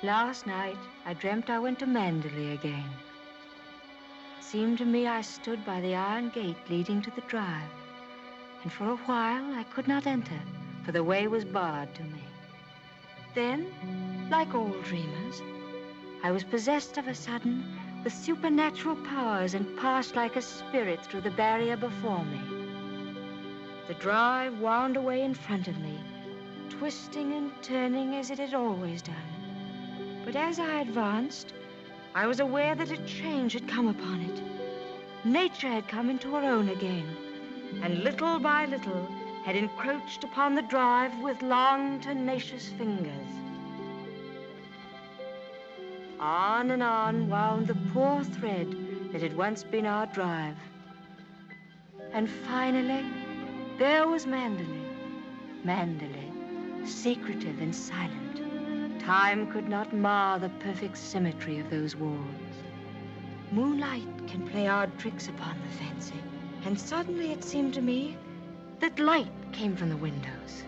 Last night, I dreamt I went to Manderley again. It seemed to me I stood by the iron gate leading to the drive, and for a while I could not enter, for the way was barred to me. Then, like all dreamers, I was possessed of a sudden with supernatural powers and passed like a spirit through the barrier before me. The drive wound away in front of me, twisting and turning as it had always done. But as I advanced, I was aware that a change had come upon it. Nature had come into her own again, and little by little had encroached upon the drive with long, tenacious fingers. On and on wound the poor thread that had once been our drive. And finally, there was Manderley. Manderley, secretive and silent. Time could not mar the perfect symmetry of those walls. Moonlight can play odd tricks upon the fancy, and suddenly it seemed to me that light came from the windows.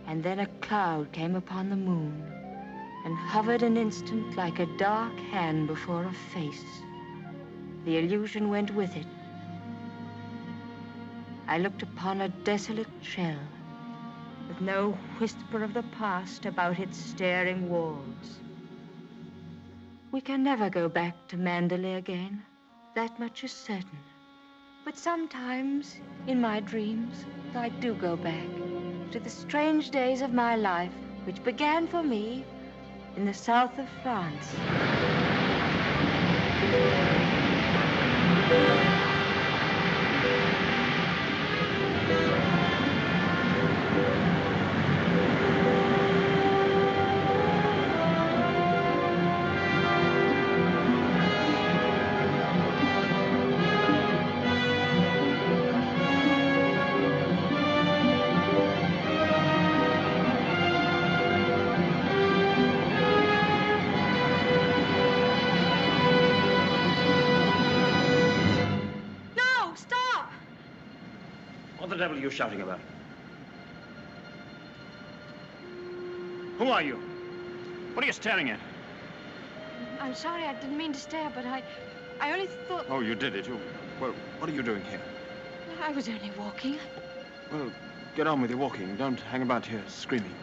And then a cloud came upon the moon and hovered an instant like a dark hand before a face. The illusion went with it. I looked upon a desolate shell with no whisper of the past about its staring walls. We can never go back to Manderley again. That much is certain. But sometimes, in my dreams, I do go back to the strange days of my life, which began for me in the south of France. What the devil are you shouting about? Who are you? What are you staring at? I'm sorry, I didn't mean to stare, but I only thought... Oh, you did it. Well, what are you doing here? I was only walking. Well, get on with your walking. Don't hang about here screaming.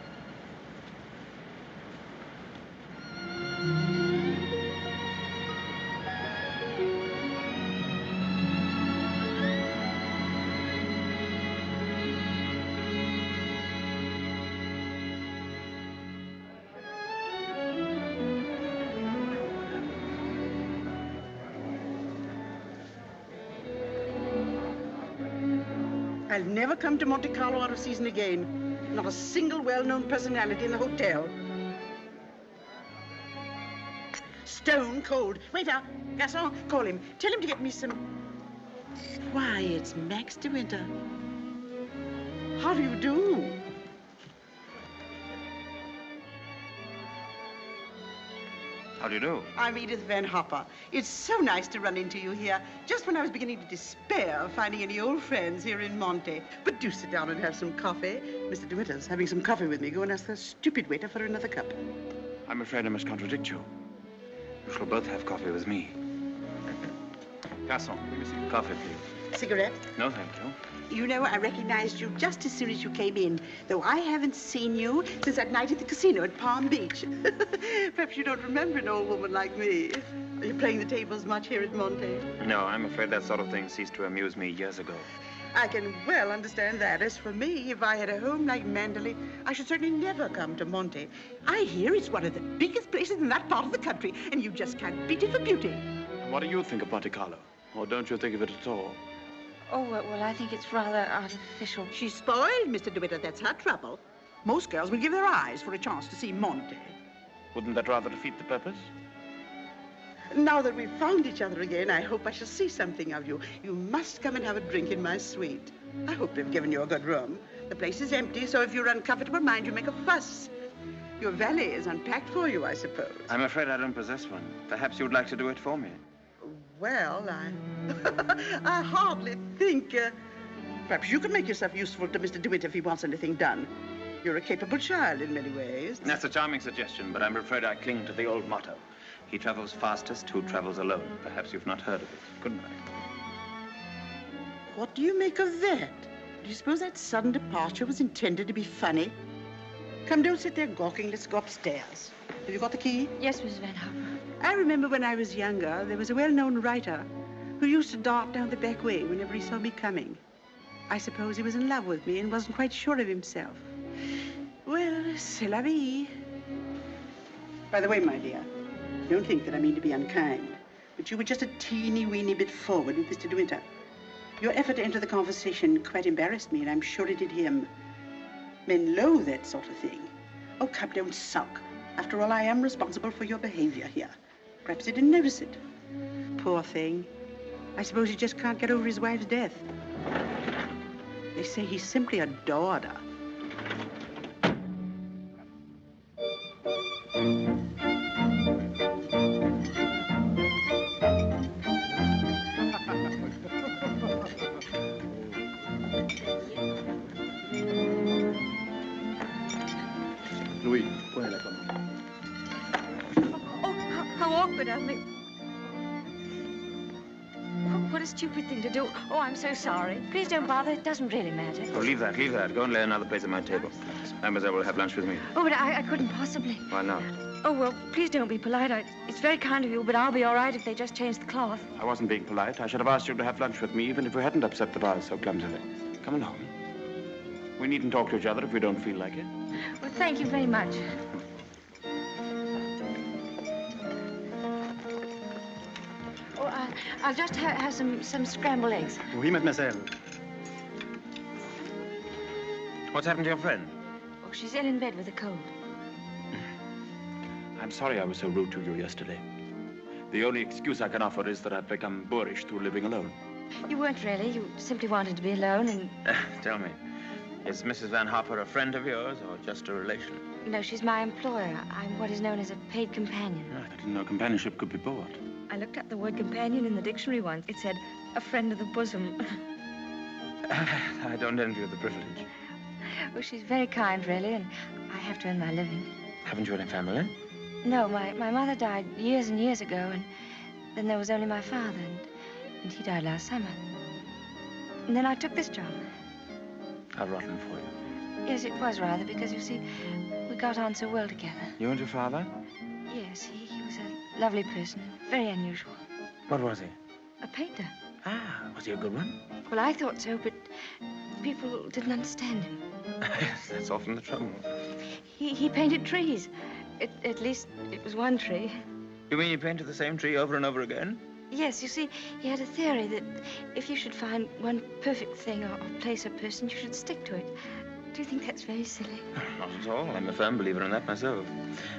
I'll never come to Monte Carlo out of season again. Not a single well-known personality in the hotel. Stone cold. Waiter, garçon, call him. Tell him to get me some... Why, it's Max de Winter. How do you do? How do you do? I'm Edith Van Hopper. It's so nice to run into you here, just when I was beginning to despair of finding any old friends here in Monte. But do sit down and have some coffee. Mr. De Winter's having some coffee with me. Go and ask the stupid waiter for another cup. I'm afraid I must contradict you. You shall both have coffee with me. Garçon, give me some coffee, please. Cigarette? No, thank you. You know, I recognized you just as soon as you came in, though I haven't seen you since that night at the casino at Palm Beach. Perhaps you don't remember an old woman like me. Are you playing the tables much here at Monte? No, I'm afraid that sort of thing ceased to amuse me years ago. I can well understand that. As for me, if I had a home like Manderley, I should certainly never come to Monte. I hear it's one of the biggest places in that part of the country, and you just can't beat it for beauty. What do you think of Monte Carlo? Or don't you think of it at all? Oh, well, I think it's rather artificial. She's spoiled, Mr. De Winter. That's her trouble. Most girls will give their eyes for a chance to see Monte. Wouldn't that rather defeat the purpose? Now that we've found each other again, I hope I shall see something of you. You must come and have a drink in my suite. I hope they've given you a good room. The place is empty, so if you're uncomfortable, mind you make a fuss. Your valet is unpacked for you, I suppose. I'm afraid I don't possess one. Perhaps you'd like to do it for me. Well, I hardly think... perhaps you could make yourself useful to Mr. De Winter if he wants anything done. You're a capable child in many ways. That's a charming suggestion, but I'm afraid I cling to the old motto. He travels fastest who travels alone. Perhaps you've not heard of it. Good night. What do you make of that? Do you suppose that sudden departure was intended to be funny? Come, don't sit there gawking. Let's go upstairs. Have you got the key? Yes, Mrs. Van Hopper. I remember when I was younger, there was a well-known writer who used to dart down the back way whenever he saw me coming. I suppose he was in love with me and wasn't quite sure of himself. Well, c'est la vie. By the way, my dear, don't think that I mean to be unkind, but you were just a teeny-weeny bit forward with Mr. De Winter. Your effort to enter the conversation quite embarrassed me, and I'm sure it did him. Men loathe that sort of thing. Oh, come, don't sulk. After all, I am responsible for your behavior here. Perhaps he didn't notice it. Poor thing. I suppose he just can't get over his wife's death. They say he simply adored her. Louis, go ahead, come. Oh, how awkward of me. Oh, what a stupid thing to do. Oh, I'm so sorry. Please don't bother. It doesn't really matter. Oh, leave that, leave that. Go and lay another place at my table. Mademoiselle will have lunch with me. Oh, but I couldn't possibly. Why not? Oh, well, please don't be polite. It's very kind of you, but I'll be all right if they just change the cloth. I wasn't being polite. I should have asked you to have lunch with me, even if we hadn't upset the vase so clumsily. Come along. We needn't talk to each other if we don't feel like it. Well, thank you very much. Oh, I'll just have some scrambled eggs. Oui, mademoiselle. What's happened to your friend? Oh, she's ill in bed with a cold. I'm sorry I was so rude to you yesterday. The only excuse I can offer is that I've become boorish through living alone. You weren't really. You simply wanted to be alone and... Tell me, is Mrs. Van Hopper a friend of yours or just a relation? No, she's my employer. I'm what is known as a paid companion. I didn't know companionship could be bought. I looked up the word companion in the dictionary once. It said, a friend of the bosom. I don't envy you the privilege. Well, she's very kind, really, and I have to earn my living. Haven't you any family? No, my mother died years and years ago, and then there was only my father, and he died last summer. And then I took this job. How rotten for you. Yes, it was rather, because, you see, we got on so well together. You and your father? Yes, he was a lovely person, very unusual. What was he? A painter. Ah, was he a good one? Well, I thought so, but people didn't understand him. Yes, that's often the trouble. He painted trees. At least it was one tree. You mean he painted the same tree over and over again? Yes, you see, he had a theory that if you should find one perfect thing or place or person, you should stick to it. Do you think that's very silly? Not at all. I'm a firm believer in that myself.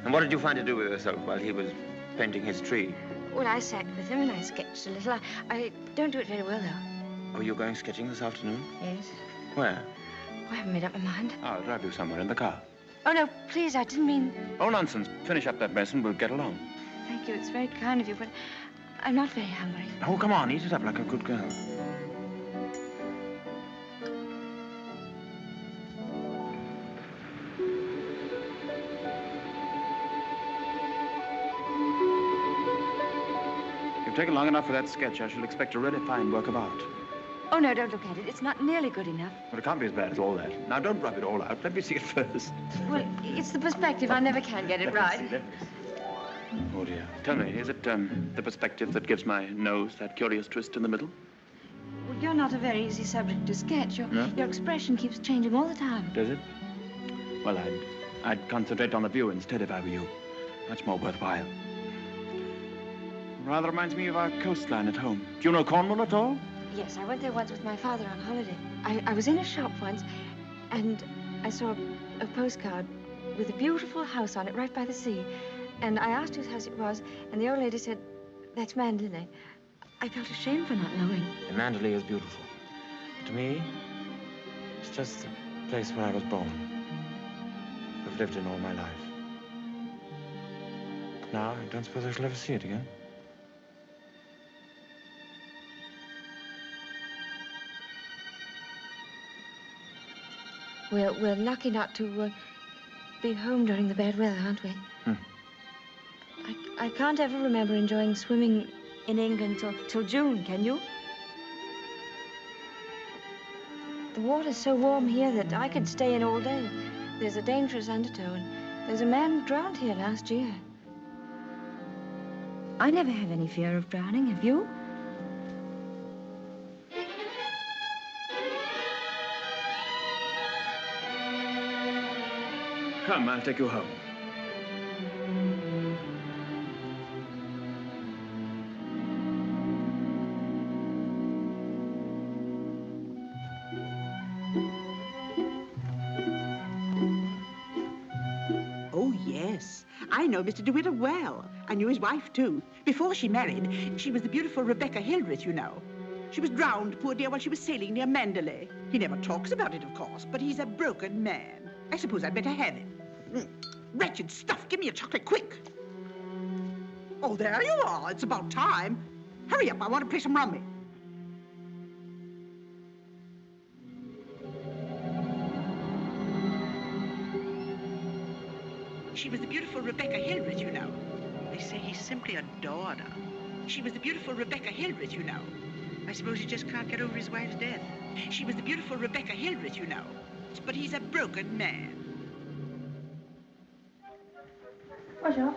And what did you find to do with yourself while he was painting his tree? Well, I sat with him and I sketched a little. I don't do it very well, though. Oh, you're going sketching this afternoon? Yes. Where? Oh, I haven't made up my mind. I'll drive you somewhere in the car. Oh, no, please, I didn't mean... Oh, nonsense. Finish up that mess and we'll get along. Thank you. It's very kind of you, but I'm not very hungry. Oh, come on. Eat it up like a good girl. You've taken long enough for that sketch. I shall expect a really fine work of art. Oh, no, don't look at it. It's not nearly good enough. But it can't be as bad as all that. Now, don't rub it all out. Let me see it first. Well, it's the perspective. I never can get it right. Let me see. Oh, dear. Tell me, is it the perspective that gives my nose that curious twist in the middle? Well, you're not a very easy subject to sketch. No? Your expression keeps changing all the time. Does it? Well, I'd concentrate on the view instead if I were you. Much more worthwhile. Rather reminds me of our coastline at home. Do you know Cornwall at all? Yes, I went there once with my father on holiday. I was in a shop once, and I saw a postcard with a beautiful house on it right by the sea. And I asked whose house it was, and the old lady said, that's Mandalay. I felt ashamed for not knowing. The Mandalay is beautiful. To me, it's just the place where I was born. I've lived in all my life. Now, I don't suppose I shall ever see it again. We're lucky not to be home during the bad weather, aren't we? I can't ever remember enjoying swimming in England till June, can you? The water's so warm here that I could stay in all day. There's a dangerous undertow, and there's a man drowned here last year. I never have any fear of drowning, have you? Come, I'll take you home. Oh, yes. I know Mr. DeWitt well. I knew his wife, too. Before she married, she was the beautiful Rebecca Hildreth, you know. She was drowned, poor dear, while she was sailing near Mandalay. He never talks about it, of course, but he's a broken man. I suppose I'd better have him. Wretched stuff. Give me a chocolate, quick. Oh, there you are. It's about time. Hurry up. I want to play some rummy. She was the beautiful Rebecca Hildreth, you know. They say he simply adored her. She was the beautiful Rebecca Hildreth, you know. I suppose he just can't get over his wife's death. She was the beautiful Rebecca Hildreth, you know. But he's a broken man. Bonjour.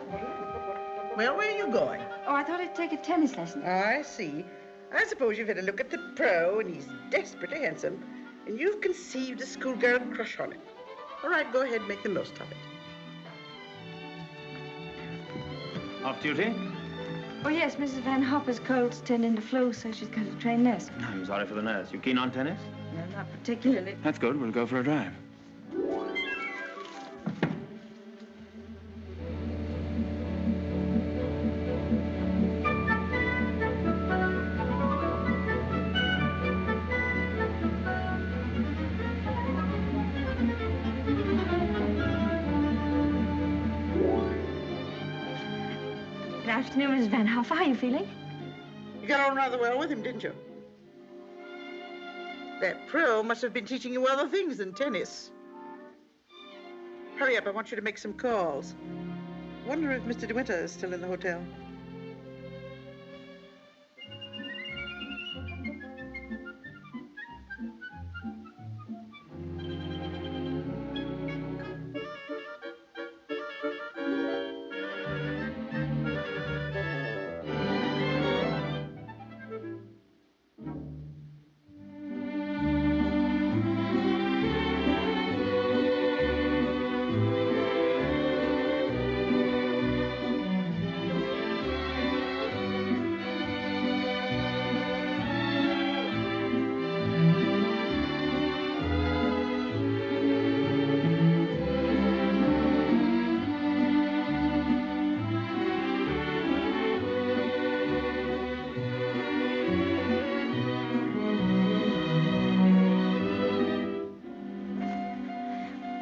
Well, where are you going? Oh, I thought I'd take a tennis lesson. I see. I suppose you've had a look at the pro, and he's desperately handsome, and you've conceived a schoolgirl crush on him. All right, go ahead, make the most of it. Off duty? Oh, yes, Mrs. Van Hopper's cold's turned into flu, so she's got a trained nurse. I'm sorry for the nurse. You keen on tennis? No, not particularly. That's good. We'll go for a drive. Good afternoon, Mrs. Van Hoff. How are you feeling? You got on rather well with him, didn't you? That pro must have been teaching you other things than tennis. Hurry up, I want you to make some calls. Wonder if Mr. DeWitt is still in the hotel.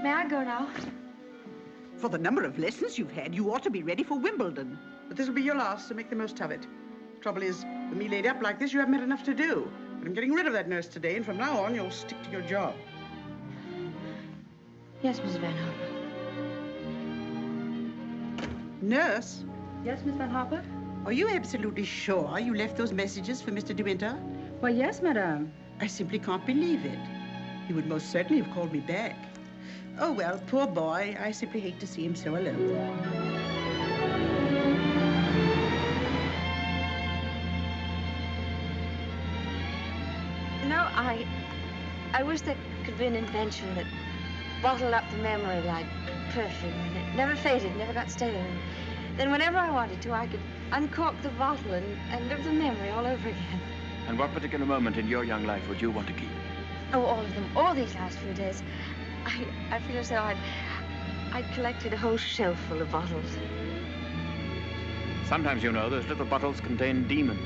May I go now? For the number of lessons you've had, you ought to be ready for Wimbledon. But this will be your last, so make the most of it. Trouble is, with me laid up like this, you haven't had enough to do. But I'm getting rid of that nurse today, and from now on, you'll stick to your job. Yes, Mrs. Van Hopper. Nurse? Yes, Miss Van Hopper? Are you absolutely sure you left those messages for Mr. De Winter? Why, yes, madame. I simply can't believe it. He would most certainly have called me back. Oh, well, poor boy. I simply hate to see him so alone. You know, I wish there could be an invention that bottled up the memory like perfume, and it never faded, never got stale. And then whenever I wanted to, I could uncork the bottle and live the memory all over again. And what particular moment in your young life would you want to keep? Oh, all of them. All these last few days. I feel as though I'd collected a whole shelf full of bottles. Sometimes, you know, those little bottles contain demons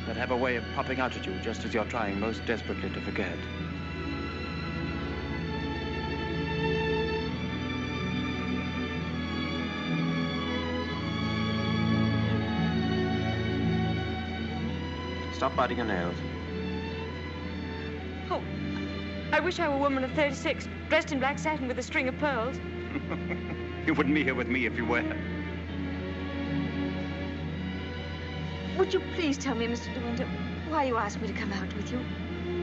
that have a way of popping out at you just as you're trying most desperately to forget. Stop biting your nails. Oh, I wish I were a woman of 36, dressed in black satin with a string of pearls. You wouldn't be here with me if you were. Would you please tell me, Mr. De Winter, why you asked me to come out with you?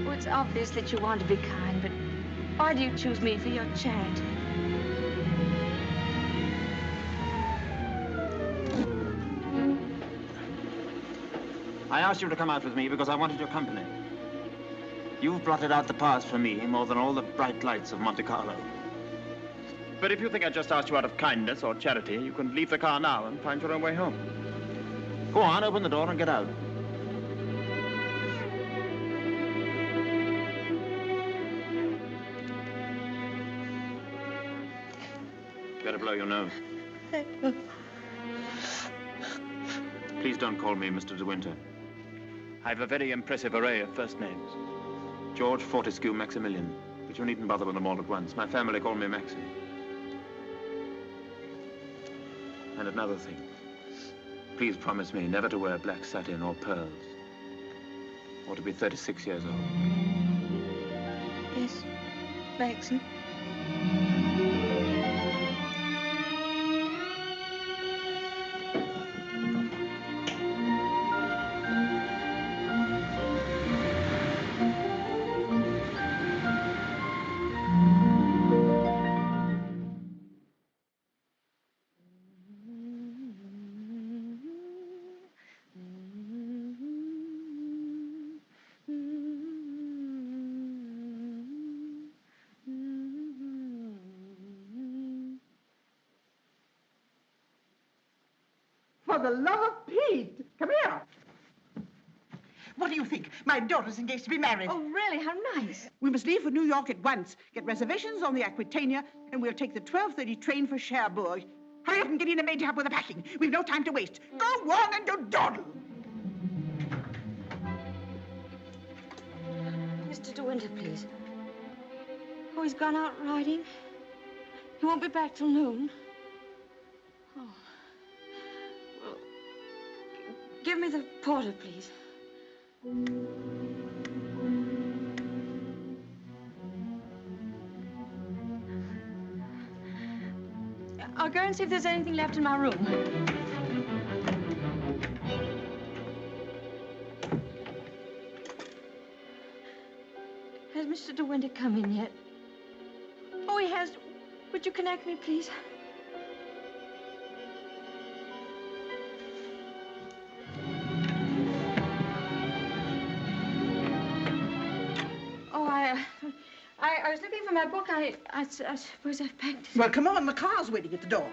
Oh, it's obvious that you want to be kind, but why do you choose me for your charity? I asked you to come out with me because I wanted your company. You've blotted out the past for me more than all the bright lights of Monte Carlo. But if you think I just asked you out of kindness or charity, you can leave the car now and find your own way home. Go on, open the door and get out. Better blow your nose. Please don't call me Mr. De Winter. I've a very impressive array of first names. George Fortescue Maximilian. But you needn't bother with them all at once. My family call me Maxie. And another thing. Please promise me never to wear black satin or pearls. Or to be 36 years old. Yes, Maxie. For the love of Pete, come here. What do you think? My daughter's engaged to be married. Oh, really? How nice. We must leave for New York at once. Get reservations on the Aquitania, and we'll take the 12:30 train for Cherbourg. Hurry up and get in a maid to help with the packing. We've no time to waste. Go on and do dawdle. Mr. De Winter, please. Oh, he's gone out riding. He won't be back till noon. Oh. Well, give me the porter, please. I'll go and see if there's anything left in my room. Has Mr. De Winter come in yet? Oh, he has. Would you connect me, please? Oh, I was looking for my book. I suppose I've packed it. Well, come on. The car's waiting at the door.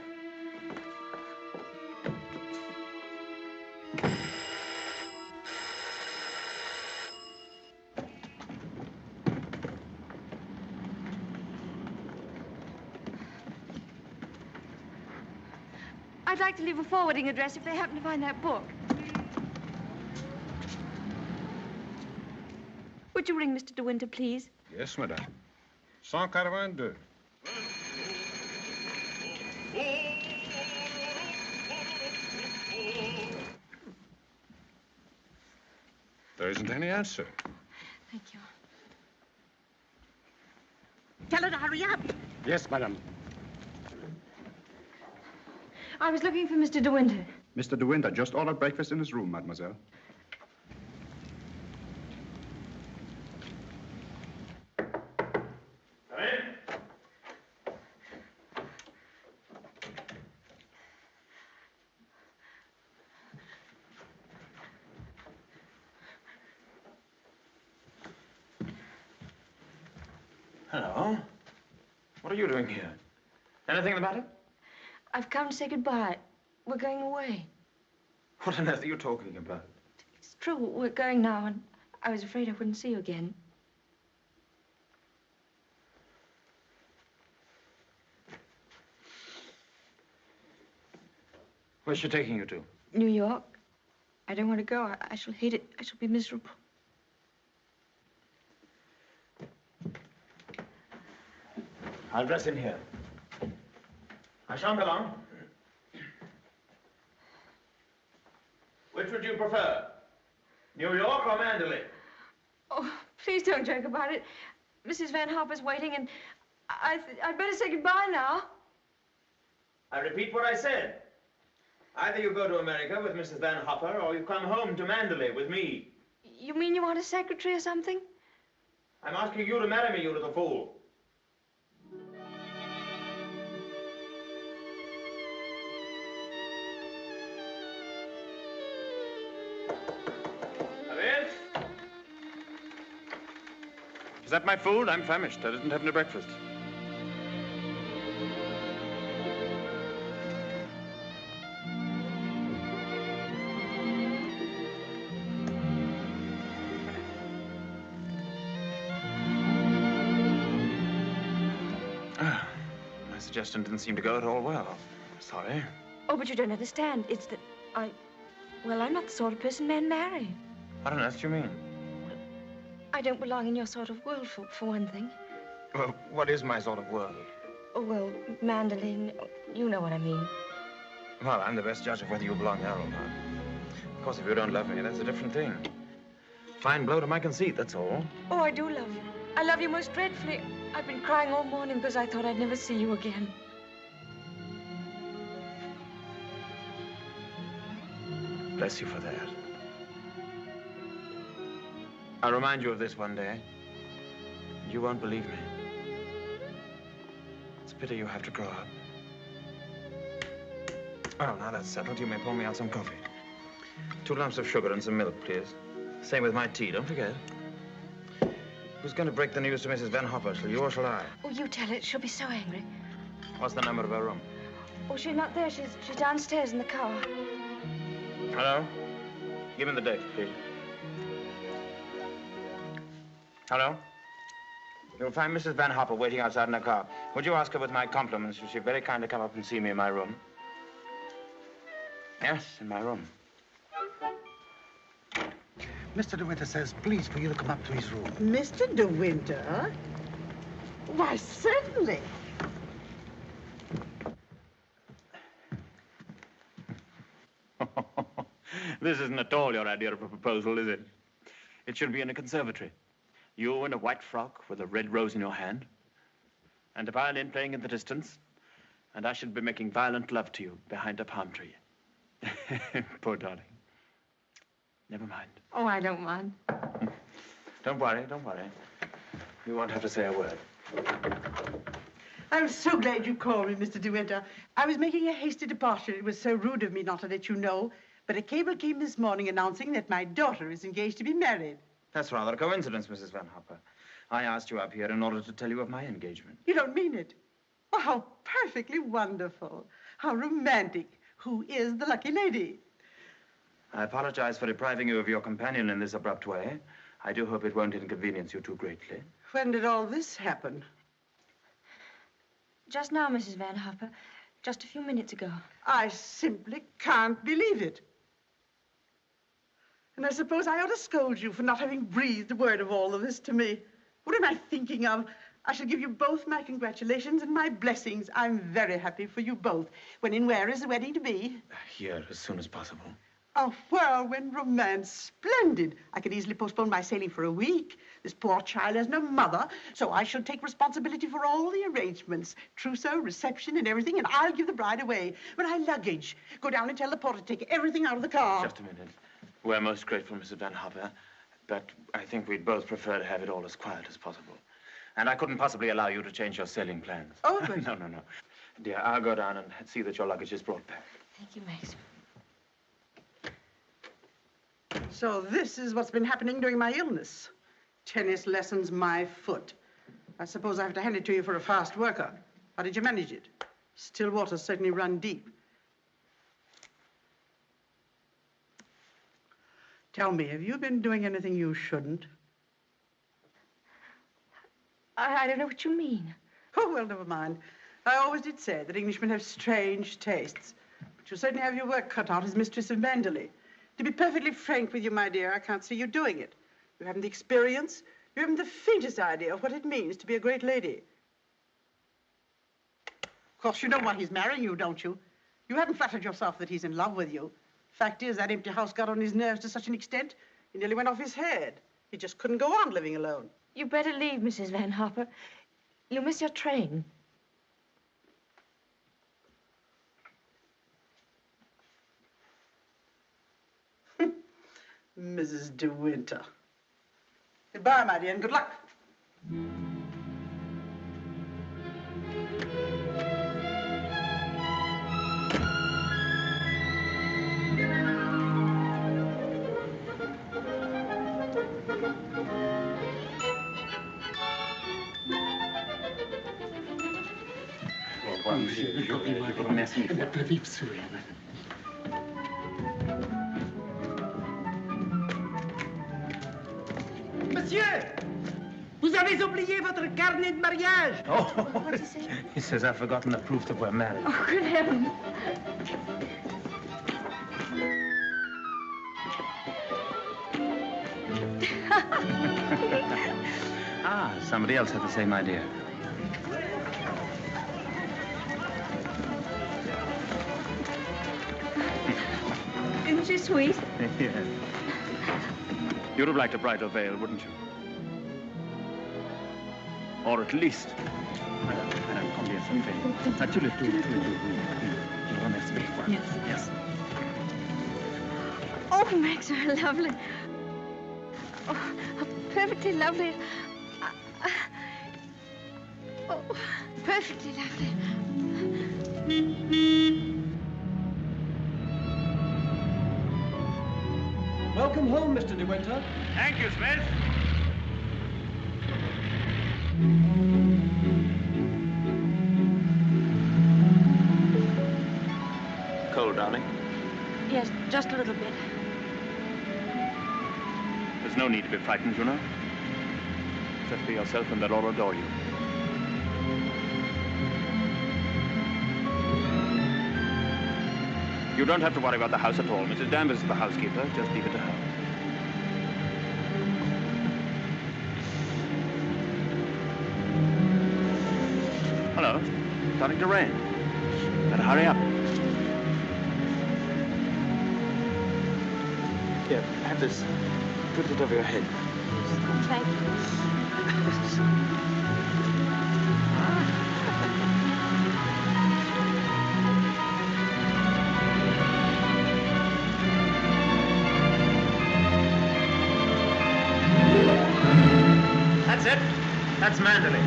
I'd like to leave a forwarding address if they happen to find that book. Would you ring Mr. De Winter, please? Yes, madame. 182. There isn't any answer. Thank you. Tell her to hurry up. Yes, madame. I was looking for Mr. De Winter. Mr. De Winter just ordered breakfast in his room, mademoiselle. Come in. Hello. What are you doing here? Anything the matter? I've come to say goodbye. We're going away. What on earth are you talking about? It's true, we're going now, and I was afraid I wouldn't see you again. Where's she taking you to? New York. I don't want to go. I shall hate it. I shall be miserable. I'll dress in here. I shan't be long. Which would you prefer? New York or Mandalay? Oh, please don't joke about it. Mrs. Van Hopper's waiting, and I'd better say goodbye now. I repeat what I said. Either you go to America with Mrs. Van Hopper, or you come home to Mandalay with me. You mean you want a secretary or something? I'm asking you to marry me, you little fool. Is that my food? I'm famished. I didn't have any breakfast. My suggestion didn't seem to go at all well. Sorry. Oh, but you don't understand. It's that well, I'm not the sort of person men marry. What on earth do you mean? I don't belong in your sort of world, for one thing. Well, what is my sort of world? Oh, well, Mandolin, you know what I mean. Well, I'm the best judge of whether you belong there or not. Of course, if you don't love me, that's a different thing. Fine blow to my conceit, that's all. Oh, I do love you. I love you most dreadfully. I've been crying all morning because I thought I'd never see you again. Bless you for that. I'll remind you of this one day. You won't believe me. It's a pity you have to grow up. Oh, now that's settled. You may pour me out some coffee. 2 lumps of sugar and some milk, please. Same with my tea, don't forget. Who's going to break the news to Mrs. Van Hopper? Shall you or shall I? Oh, you tell it. She'll be so angry. What's the number of her room? Oh, she's not there. She's downstairs in the car. Hello? Give me the date, please. Hello? You'll find Mrs. Van Hopper waiting outside in her car. Would you ask her with my compliments if she'd very kindly come up and see me in my room? Yes, in my room. Mr. De Winter says, please, for you to come up to his room. Mr. De Winter? Why, certainly. This isn't at all your idea of a proposal, is it? It should be in a conservatory. You in a white frock with a red rose in your hand, and a violin playing in the distance, and I should be making violent love to you behind a palm tree. Poor darling. Never mind. Oh, I don't mind. Don't worry, don't worry. You won't have to say a word. I'm so glad you called me, Mr. De Winter. I was making a hasty departure. It was so rude of me not to let you know. But a cable came this morning announcing that my daughter is engaged to be married. That's rather a coincidence, Mrs. Van Hopper. I asked you up here in order to tell you of my engagement. You don't mean it? Oh, how perfectly wonderful. How romantic. Who is the lucky lady? I apologize for depriving you of your companion in this abrupt way. I do hope it won't inconvenience you too greatly. When did all this happen? Just now, Mrs. Van Hopper. Just a few minutes ago. I simply can't believe it. And I suppose I ought to scold you for not having breathed a word of all of this to me. What am I thinking of? I shall give you both my congratulations and my blessings. I'm very happy for you both. When and where is the wedding to be? Here, as soon as possible. A whirlwind romance. Splendid. I could easily postpone my sailing for a week. This poor child has no mother, so I shall take responsibility for all the arrangements. Trousseau, reception, and everything, and I'll give the bride away. My luggage. Go down and tell the porter to take everything out of the car. Just a minute. We're most grateful, Mrs. Van Hopper, but I think we'd both prefer to have it all as quiet as possible. And I couldn't possibly allow you to change your sailing plans. Oh, but... No. Dear, I'll go down and see that your luggage is brought back. Thank you, Max. So this is what's been happening during my illness. Tennis lessons, my foot. I suppose I have to hand it to you for a fast worker. How did you manage it? Still waters certainly run deep. Tell me, have you been doing anything you shouldn't? I don't know what you mean. Oh, well, never mind. I always did say that Englishmen have strange tastes. But you certainly have your work cut out as mistress of Mandalay. To be perfectly frank with you, my dear, I can't see you doing it. You haven't the experience. You haven't the faintest idea of what it means to be a great lady. Of course, you know why he's marrying you, don't you? You haven't flattered yourself that he's in love with you. Fact is, that empty house got on his nerves to such an extent, he nearly went off his head. He just couldn't go on living alone. You better leave, Mrs. Van Hopper. You'll miss your train. Mrs. De Winter. Goodbye, my dear, and good luck. Merci. Monsieur, vous avez oublié votre carnet de mariage. Oh, What did he say? he says I've forgotten the proof that we're married. Oh, good heavens. Ah, somebody else had the same idea. Isn't she sweet? Yes. You'd have liked a bridal veil, wouldn't you? Or at least... Madame, combien ça fait? Ah, tu le tout. Je vous remercie. Yes. Yes. Oh, Max, you're lovely. Oh, perfectly lovely. Oh, perfectly lovely. Welcome home, Mr. De Winter. Thank you, Smith. Cold, darling? Yes, just a little bit. There's no need to be frightened, you know. Just be yourself and they'll all adore you. You don't have to worry about the house at all. Mrs. Danvers is the housekeeper. Just leave it to her. Hello. Starting to rain. Better hurry up. Here, have this. Put it over your head. Thank you. That's it. That's Manderley.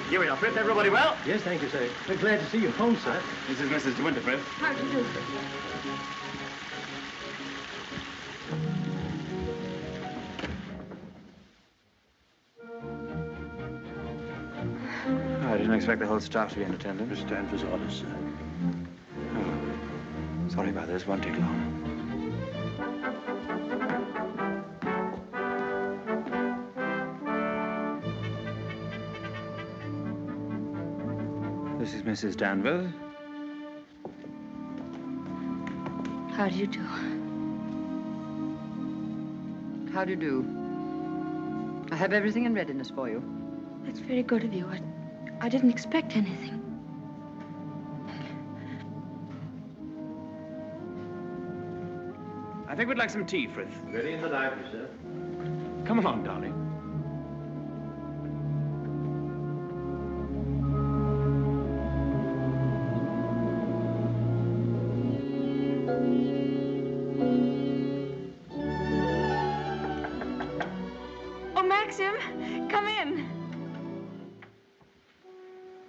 Here we are, Fritz. Everybody well? Yes, thank you, sir. We're glad to see you home, sir. This is Mrs. De Winter, Fritz. How do you do? I didn't expect the whole staff to be in attendance. Miss Danvers' orders, sir. Oh, sorry about this. Won't take long. This is Mrs. Danvers. How do you do? How do you do? I have everything in readiness for you. That's very good of you. I didn't expect anything. I think we'd like some tea, Frith. Ready in the library, sir. Come along, darling. Oh, Maxim, come in.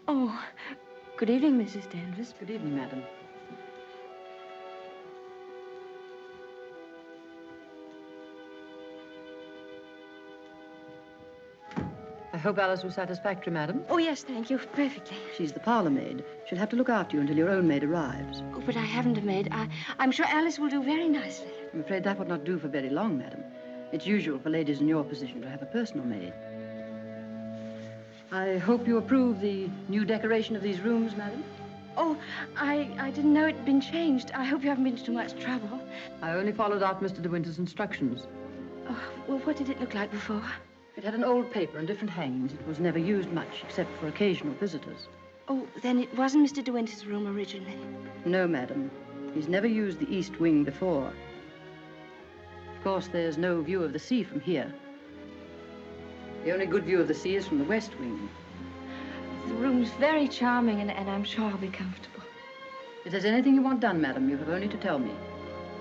Oh, good evening, Mrs. Danvers. Good evening, madam. I hope Alice was satisfactory, madam. Oh, yes, thank you. Perfectly. She's the parlor maid. She'll have to look after you until your own maid arrives. Oh, but I haven't a maid. I'm sure Alice will do very nicely. I'm afraid that would not do for very long, madam. It's usual for ladies in your position to have a personal maid. I hope you approve the new decoration of these rooms, madam. Oh, I didn't know it'd been changed. I hope you haven't been to too much trouble. I only followed out Mr. De Winter's instructions. Oh, well, what did it look like before? It had an old paper and different hangings. It was never used much, except for occasional visitors. Oh, then it wasn't Mr. De Winter's room originally. No, madam. He's never used the east wing before. Of course, there's no view of the sea from here. The only good view of the sea is from the west wing. The room's very charming, and I'm sure I'll be comfortable. If there's anything you want done, madam, you have only to tell me.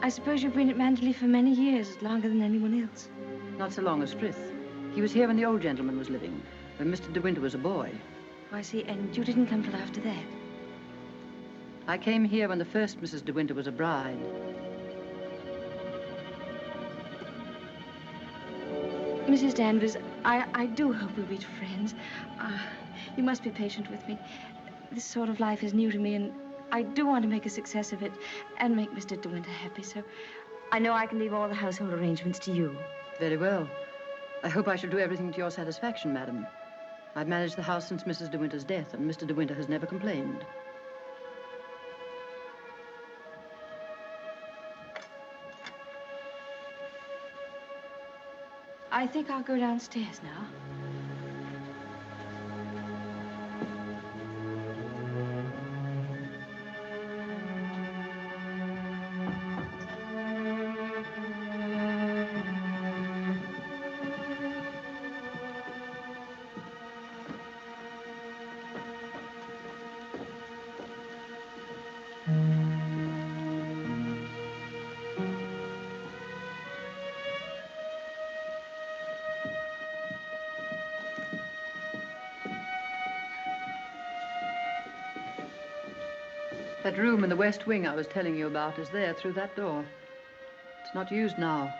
I suppose you've been at Manderley for many years, longer than anyone else. Not so long as Frith. He was here when the old gentleman was living, when Mr. De Winter was a boy. Oh, I see, and you didn't come till after that. I came here when the first Mrs. De Winter was a bride. Mrs. Danvers, I do hope we'll be friends. You must be patient with me. This sort of life is new to me, and I do want to make a success of it and make Mr. De Winter happy, so I know I can leave all the household arrangements to you. Very well. I hope I shall do everything to your satisfaction, madam. I've managed the house since Mrs. De Winter's death, and Mr. De Winter has never complained. I think I'll go downstairs now. That room in the west wing I was telling you about is there through that door. It's not used now.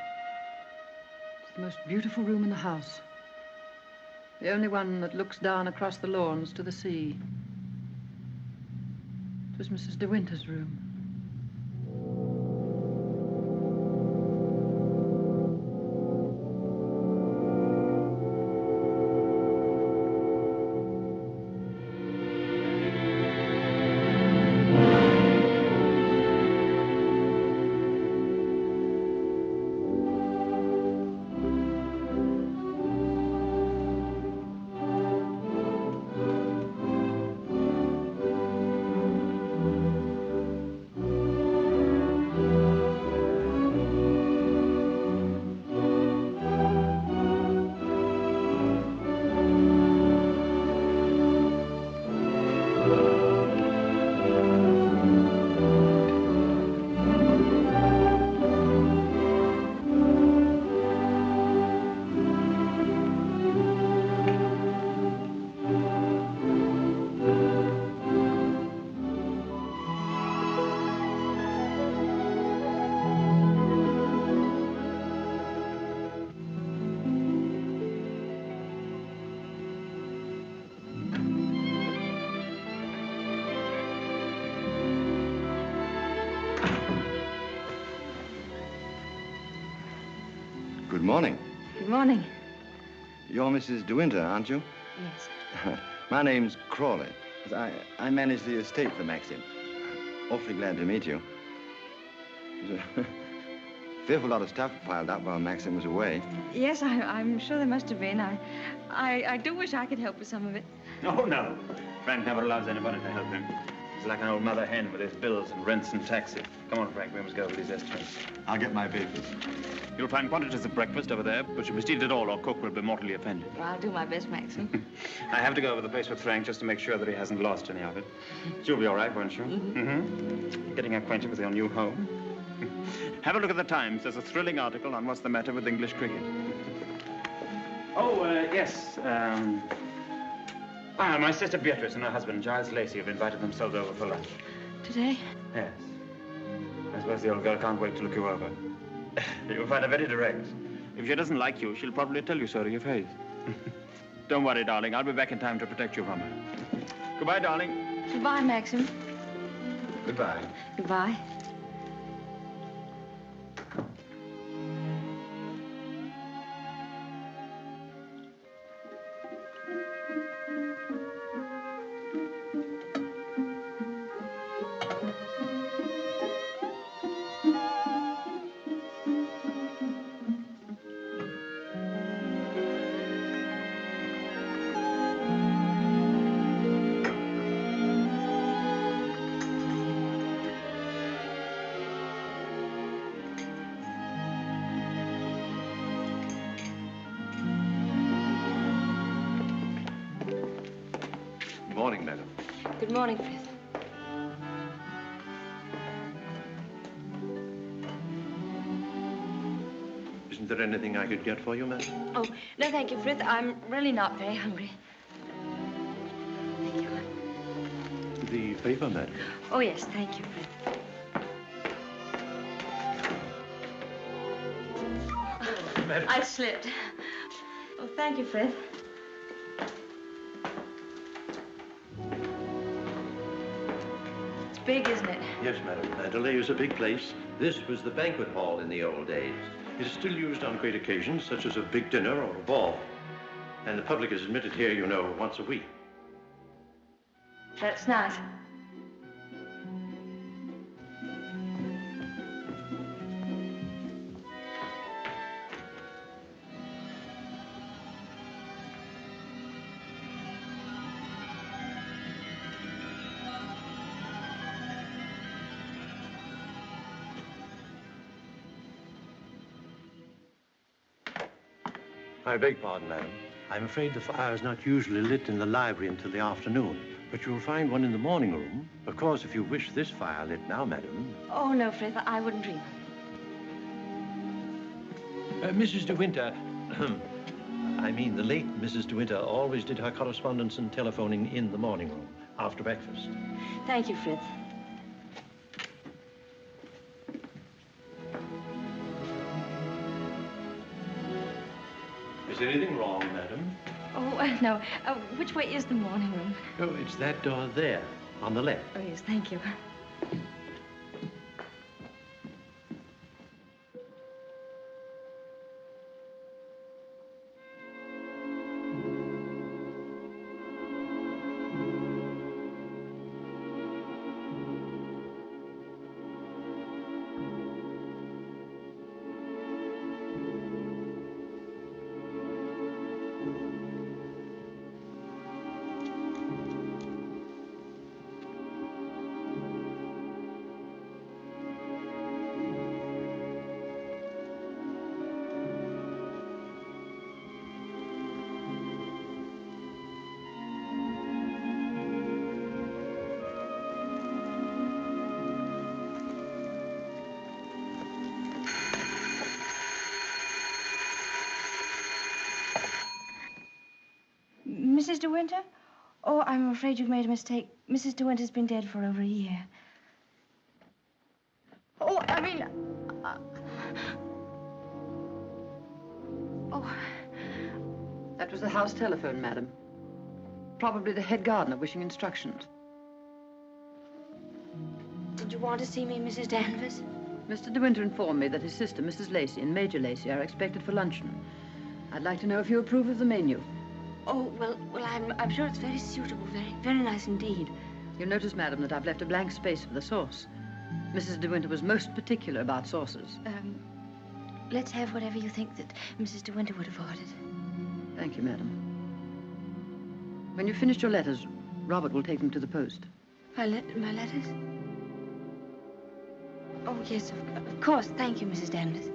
It's the most beautiful room in the house. The only one that looks down across the lawns to the sea. It was Mrs. De Winter's room. Good morning. Good morning. You're Mrs. De Winter, aren't you? Yes. My name's Crawley. I manage the estate for Maxim. Awfully glad to meet you. There's a fearful lot of stuff piled up while Maxim was away. Yes, I'm sure there must have been. I do wish I could help with some of it. Oh, no. Frank never allows anybody to help him. He's like an old mother hen with his bills and rents and taxes. Come on, Frank, we must go over these estimates. I'll get my papers. You'll find quantities of breakfast over there, but you must eat it all or cook will be mortally offended. Well, I'll do my best, Maxim. I have to go over the place with Frank just to make sure that he hasn't lost any of it. You'll be all right, won't you? Mm-hmm. Getting acquainted with your new home. Have a look at the Times. There's a thrilling article on what's the matter with English cricket. Oh, yes. My sister Beatrice and her husband, Giles Lacey, have invited themselves over for lunch. Today? Yes. I suppose the old girl can't wait to look you over. You'll find her very direct. If she doesn't like you, she'll probably tell you so to your face. Don't worry, darling. I'll be back in time to protect you from her. Goodbye, darling. Goodbye, Maxim. Goodbye. Goodbye. morning, madam. Good morning, Frith. Isn't there anything I could get for you, madam? Oh, no, thank you, Frith. I'm really not very hungry. Thank you. The paper, madam. Oh, yes, thank you, Frith. Madam. I slipped. Oh, thank you, Frith. It's big, isn't it? Yes, madam. Mandalay is a big place. This was the banquet hall in the old days. It is still used on great occasions, such as a big dinner or a ball. And the public is admitted here, you know, once a week. That's nice. I beg pardon, madam. I'm afraid the fire is not usually lit in the library until the afternoon, but you'll find one in the morning room. Of course, if you wish this fire lit now, madam. Oh, no, Frith, I wouldn't dream of it. Mrs. De Winter, I mean the late Mrs. De Winter always did her correspondence and telephoning in the morning room after breakfast. Thank you, Frith. Is anything wrong, madam? Oh, no. Which way is the morning room? Oh, it's that door there, on the left. Oh, yes, thank you. Mrs. De Winter? Oh, I'm afraid you've made a mistake. Mrs. De Winter's been dead for over a year. Oh, I mean... Oh. That was the house telephone, madam. Probably the head gardener wishing instructions. Did you want to see me, Mrs. Danvers? Mr. De Winter informed me that his sister, Mrs. Lacey, and Major Lacey are expected for luncheon. I'd like to know if you approve of the menu. Oh, well, I'm sure it's very suitable, very nice indeed. You'll notice, madam, that I've left a blank space for the sauce. Mrs. De Winter was most particular about sauces. Let's have whatever you think that Mrs. De Winter would have ordered. Thank you, madam. When you've finished your letters, Robert will take them to the post. My letters? Oh, yes, of course. Thank you, Mrs. Danvers.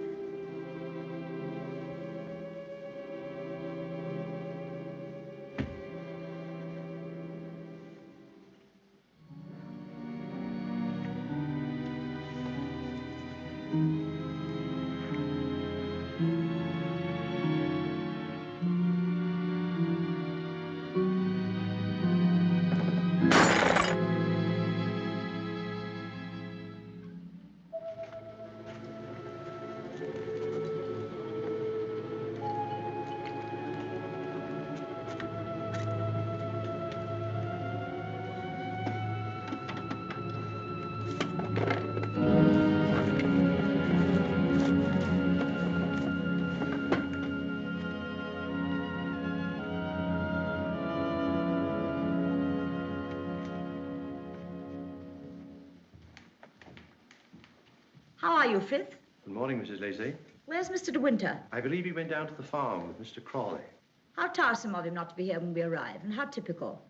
How are you, Frith? Good morning, Mrs. Lacey. Where's Mr. De Winter? I believe he went down to the farm with Mr. Crawley. How tiresome of him not to be here when we arrive, and how typical.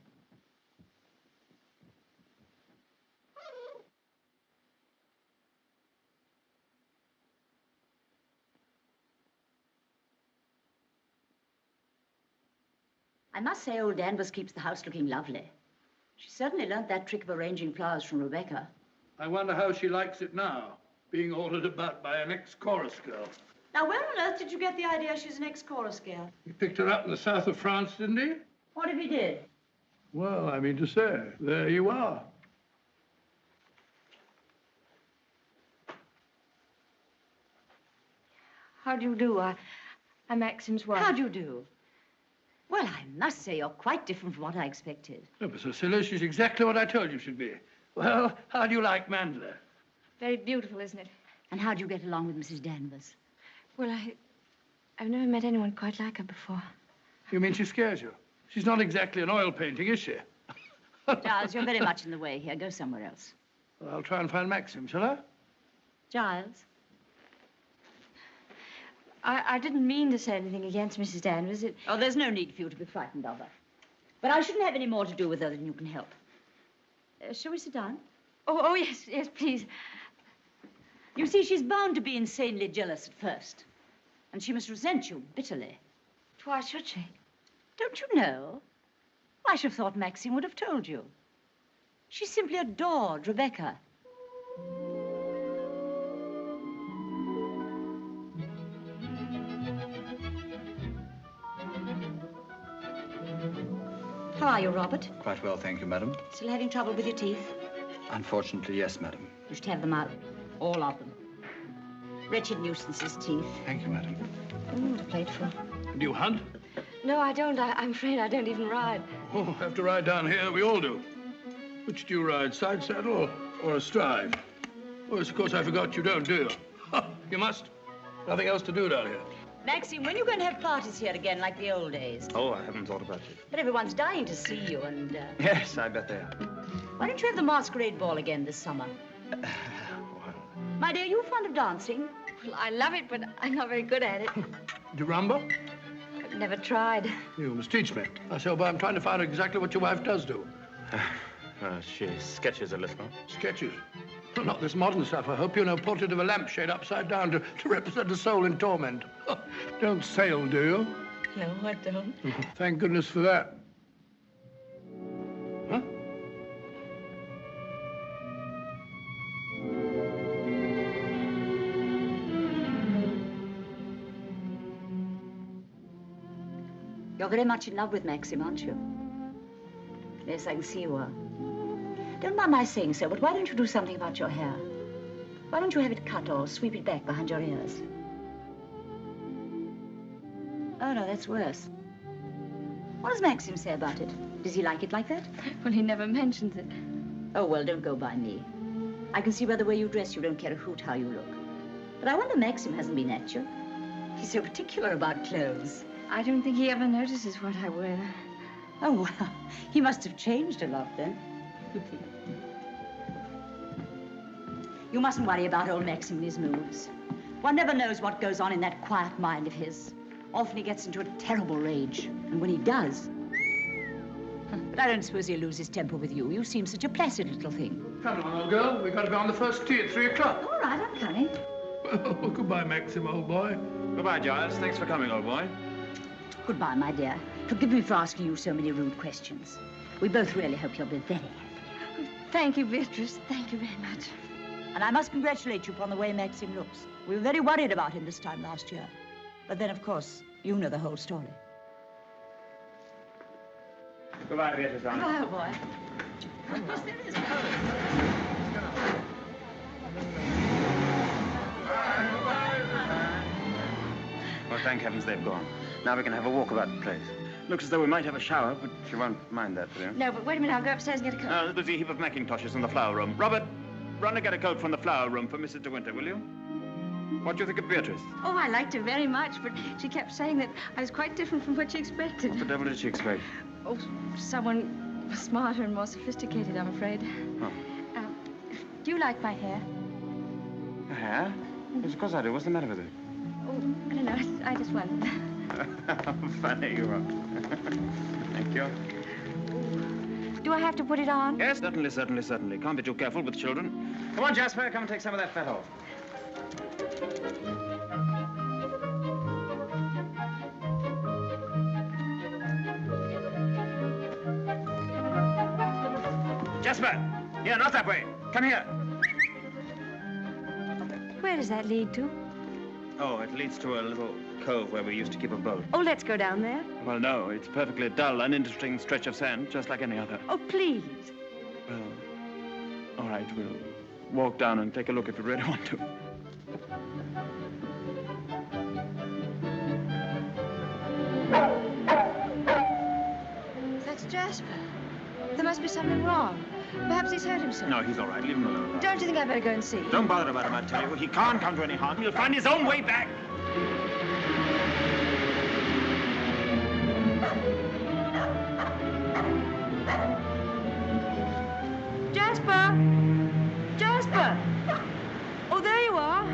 I must say old Danvers keeps the house looking lovely. She certainly learnt that trick of arranging flowers from Rebecca. I wonder how she likes it now, being ordered about by an ex-chorus girl. Now, where on earth did you get the idea she's an ex-chorus girl? He picked her up in the south of France, didn't he? What if he did? Well, I mean to say, there you are. How do you do? I'm Maxim's wife. How do you do? Well, I must say you're quite different from what I expected. Oh, but Cecilia, she's exactly what I told you she'd be. Well, how do you like Mandela? Very beautiful, isn't it? And how do you get along with Mrs. Danvers? Well, I've never met anyone quite like her before. You mean she scares you? She's not exactly an oil painting, is she? Giles, you're very much in the way here. Go somewhere else. Well, I'll try and find Maxim, shall I? Giles? I didn't mean to say anything against Mrs. Danvers. Oh, there's no need for you to be frightened of her. But I shouldn't have any more to do with her than you can help. Shall we sit down? Oh, yes, please. You see, she's bound to be insanely jealous at first. And she must resent you bitterly. Why should she? Don't you know? I should have thought Maxine would have told you. She simply adored Rebecca. How are you, Robert? Quite well, thank you, madam. Still having trouble with your teeth? Unfortunately, yes, madam. You should have them out. All of them. Wretched nuisances, teeth. Thank you, madam. What a plateful. Do you hunt? No, I don't. I'm afraid I don't even ride. Oh, have to ride down here. We all do. Which do you ride, side saddle or astride? Oh, yes, of course, I forgot you don't, do you? You must. Nothing else to do down here. Maxine, when are you going to have parties here again, like the old days? Oh, I haven't thought about it. But everyone's dying to see you, and... Yes, I bet they are. Why don't you have the masquerade ball again this summer? My dear, you fond of dancing? Well, I love it, but I'm not very good at it. Do you rumba? I've never tried. You must teach me. I say, but I'm trying to find out exactly what your wife does do. She sketches a little. Sketches? Well, not this modern stuff, I hope. You know, portrait of a lampshade upside down to represent a soul in torment. Don't sail, do you? No, I don't. Thank goodness for that. Huh? You're very much in love with Maxim, aren't you? Yes, I can see you are. Don't mind my saying so, but why don't you do something about your hair? Why don't you have it cut or sweep it back behind your ears? Oh, no, that's worse. What does Maxim say about it? Does he like it like that? Well, he never mentions it. Oh, well, don't go by me. I can see by the way you dress you don't care a hoot how you look. But I wonder Maxim hasn't been at you. He's so particular about clothes. I don't think he ever notices what I wear. Oh, well, he must have changed a lot then. You mustn't worry about old Maxim and his moves. One never knows what goes on in that quiet mind of his. Often he gets into a terrible rage. And when he does... But I don't suppose he'll lose his temper with you. You seem such a placid little thing. Come on, old girl. We've got to be on the first tee at 3 o'clock. All right, I'm coming. Oh, goodbye, Maxim, old boy. Goodbye, Giles. Thanks for coming, old boy. Goodbye, my dear. Forgive me for asking you so many rude questions. We both really hope you'll be very happy. Thank you, Beatrice. Thank you very much. And I must congratulate you upon the way Maxim looks. We were very worried about him this time last year. But then, of course, you know the whole story. Goodbye, Beatrice, darling. Goodbye, old boy. Yes, there is Well, thank heavens they've gone. Now we can have a walk about the place. Looks as though we might have a shower, but she won't mind that, will you? No, but wait a minute. I'll go upstairs and get a coat. There's a heap of Macintoshes in the flower room. Robert, run and get a coat from the flower room for Mrs. De Winter, will you? What do you think of Beatrice? Oh, I liked her very much, but she kept saying that I was quite different from what she expected. What the devil did she expect? Oh, someone smarter and more sophisticated, I'm afraid. Oh. Do you like my hair? Your hair? Yes, of course I do. What's the matter with it? Oh, I don't know. I just wondered. How funny you are. Thank you. Do I have to put it on? Yes, certainly, certainly, certainly. Can't be too careful with children. Come on, Jasper, come and take some of that fat off. Jasper! Here, not that way. Come here. Where does that lead to? Oh, it leads to a little cove where we used to keep a boat. Oh, let's go down there. Well, no, it's a perfectly dull, uninteresting stretch of sand, just like any other. Oh, please. Well, all right, we'll walk down and take a look if you really want to. That's Jasper. There must be something wrong. Perhaps he's hurt himself. No, he's all right. Leave him alone. Don't you think I'd better go and see? Don't bother about him, I tell you. He can't come to any harm. He'll find his own way back. Jasper! Jasper! Oh, there you are.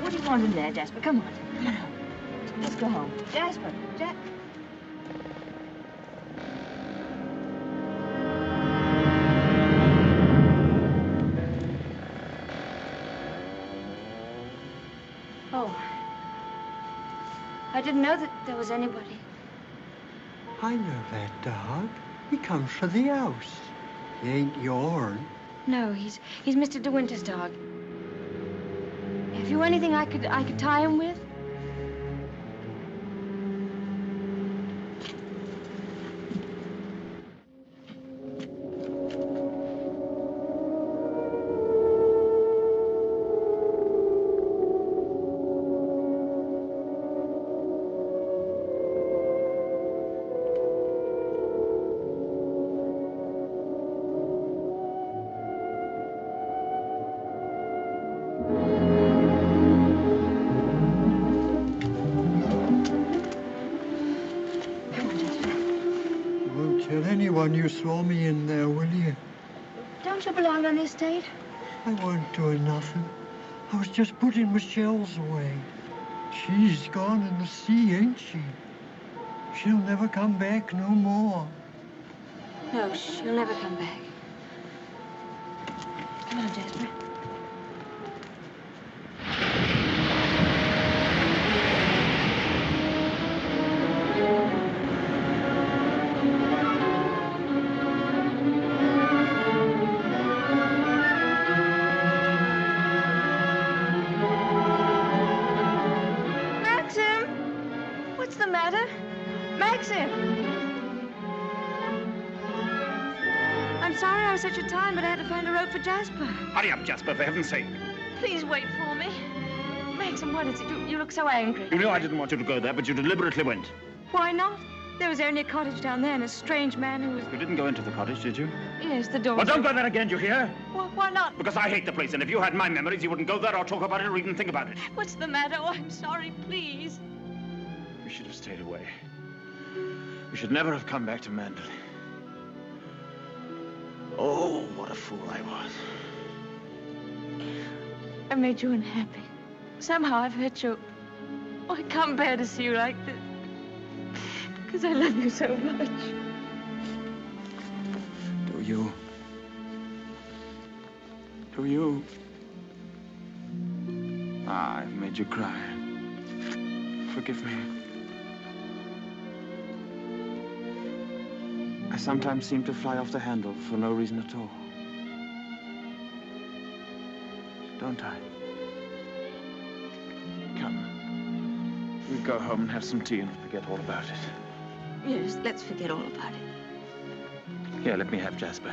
What do you want in there, Jasper? Come on. Come on home. Let's go home. Jasper, Oh. I didn't know that there was anybody. I know that dog. He comes for the house. He ain't yourn. No, he's Mr. De Winter's dog. Have you anything I could tie him with? You saw me in there, will you? Don't you belong on the estate? I wasn't doing nothing. I was just putting my shells away. She's gone in the sea, ain't she? She'll never come back no more. No, she'll never come back. Come on, Jasper. Such a time, but I had to find a rope for Jasper. Hurry up, Jasper, for heaven's sake. Please wait for me. Maxim, what is it? You look so angry. You know I didn't want you to go there, but you deliberately went. Why not? There was only a cottage down there and a strange man who was... You didn't go into the cottage, did you? Yes, the door... Well, don't go there again, do you hear? Why not? Because I hate the place, and if you had my memories, you wouldn't go there or talk about it or even think about it. What's the matter? Oh, I'm sorry, please. We should have stayed away. We should never have come back to Manderley. Oh, what a fool I was. I made you unhappy. Somehow I've hurt you. Oh, I can't bear to see you like this. Because I love you so much. Do you? Do you? Ah, I've made you cry. Forgive me. I sometimes seem to fly off the handle for no reason at all. Don't I? Come. We'll go home and have some tea and forget all about it. Yes, let's forget all about it. Here, let me have Jasper.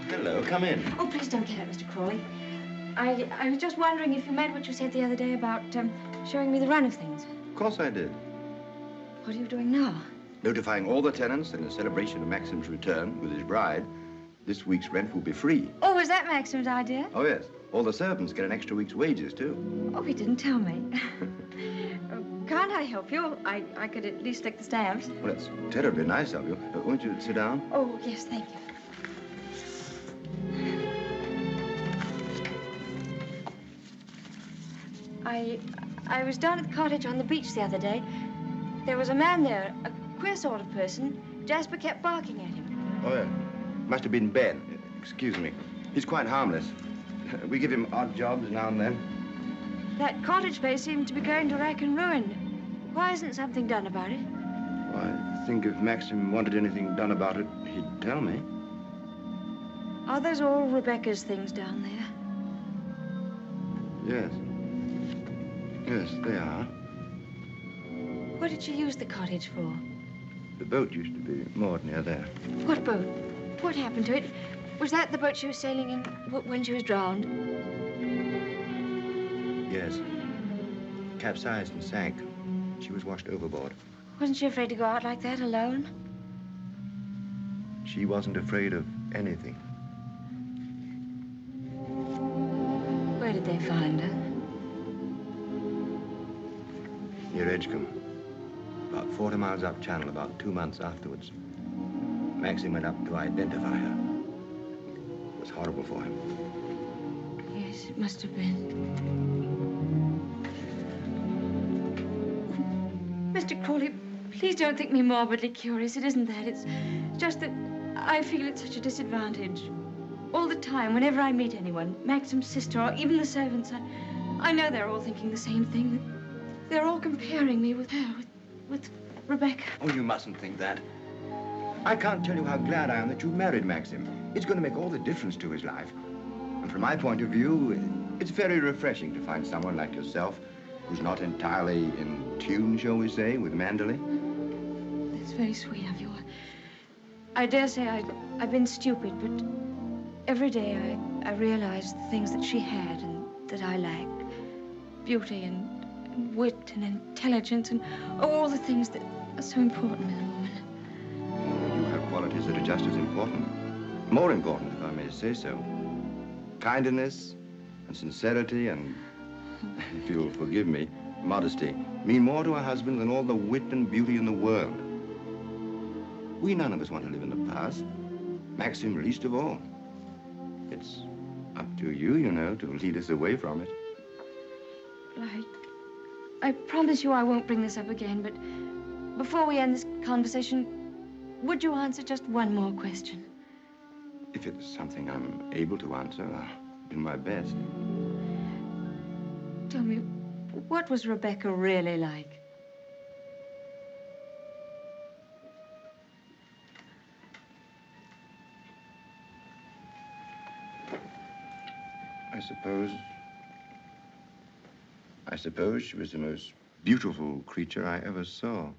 Hello, come in. Oh, please don't get up, Mr. Crawley. I was just wondering if you meant what you said the other day about showing me the run of things. Of course I did. What are you doing now? Notifying all the tenants that in celebration of Maxim's return with his bride, this week's rent will be free. Oh, was that Maxim's idea? Oh, yes. All the servants get an extra week's wages, too. Oh, he didn't tell me. Can't I help you? I could at least lick the stamps. Well, it's terribly nice of you. Won't you sit down? Oh, yes, thank you. I was down at the cottage on the beach the other day. There was a man there, a queer sort of person. Jasper kept barking at him. Oh, yeah. Must have been Ben. Excuse me. He's quite harmless. We give him odd jobs now and then. That cottage place seemed to be going to rack and ruin. Why isn't something done about it? Well, I think if Maxim wanted anything done about it, he'd tell me. Are those all Rebecca's things down there? Yes. Yes, they are. What did she use the cottage for? The boat used to be moored near there. What boat? What happened to it? Was that the boat she was sailing in when she was drowned? Yes. Capsized and sank. She was washed overboard. Wasn't she afraid to go out like that alone? She wasn't afraid of anything. Where did they find her? Near Edgecombe. About 40 miles up channel, about 2 months afterwards. Maxim went up to identify her. It was horrible for him. Yes, it must have been. Mr. Crawley, please don't think me morbidly curious. It isn't that. It's just that I feel at such a disadvantage. All the time, whenever I meet anyone, Maxim's sister or even the servants, I know they're all thinking the same thing. They're all comparing me with her, with Rebecca. Oh, you mustn't think that. I can't tell you how glad I am that you married Maxim. It's going to make all the difference to his life. And from my point of view, it's very refreshing to find someone like yourself who's not entirely in tune, shall we say, with Manderley. That's very sweet of you. I dare say I've been stupid, but every day I realize the things that she had and that I lacked. Beauty and wit and intelligence and all the things that are so important in a woman. Oh, you have qualities that are just as important. More important, if I may say so. Kindness and sincerity and, if you'll forgive me, modesty mean more to a husband than all the wit and beauty in the world. We none of us want to live in the past. Maxim least of all. It's up to you, you know, to lead us away from it. I promise you I won't bring this up again, but before we end this conversation, would you answer just one more question? If it's something I'm able to answer, I'll do my best. Tell me, what was Rebecca really like? I suppose she was the most beautiful creature I ever saw.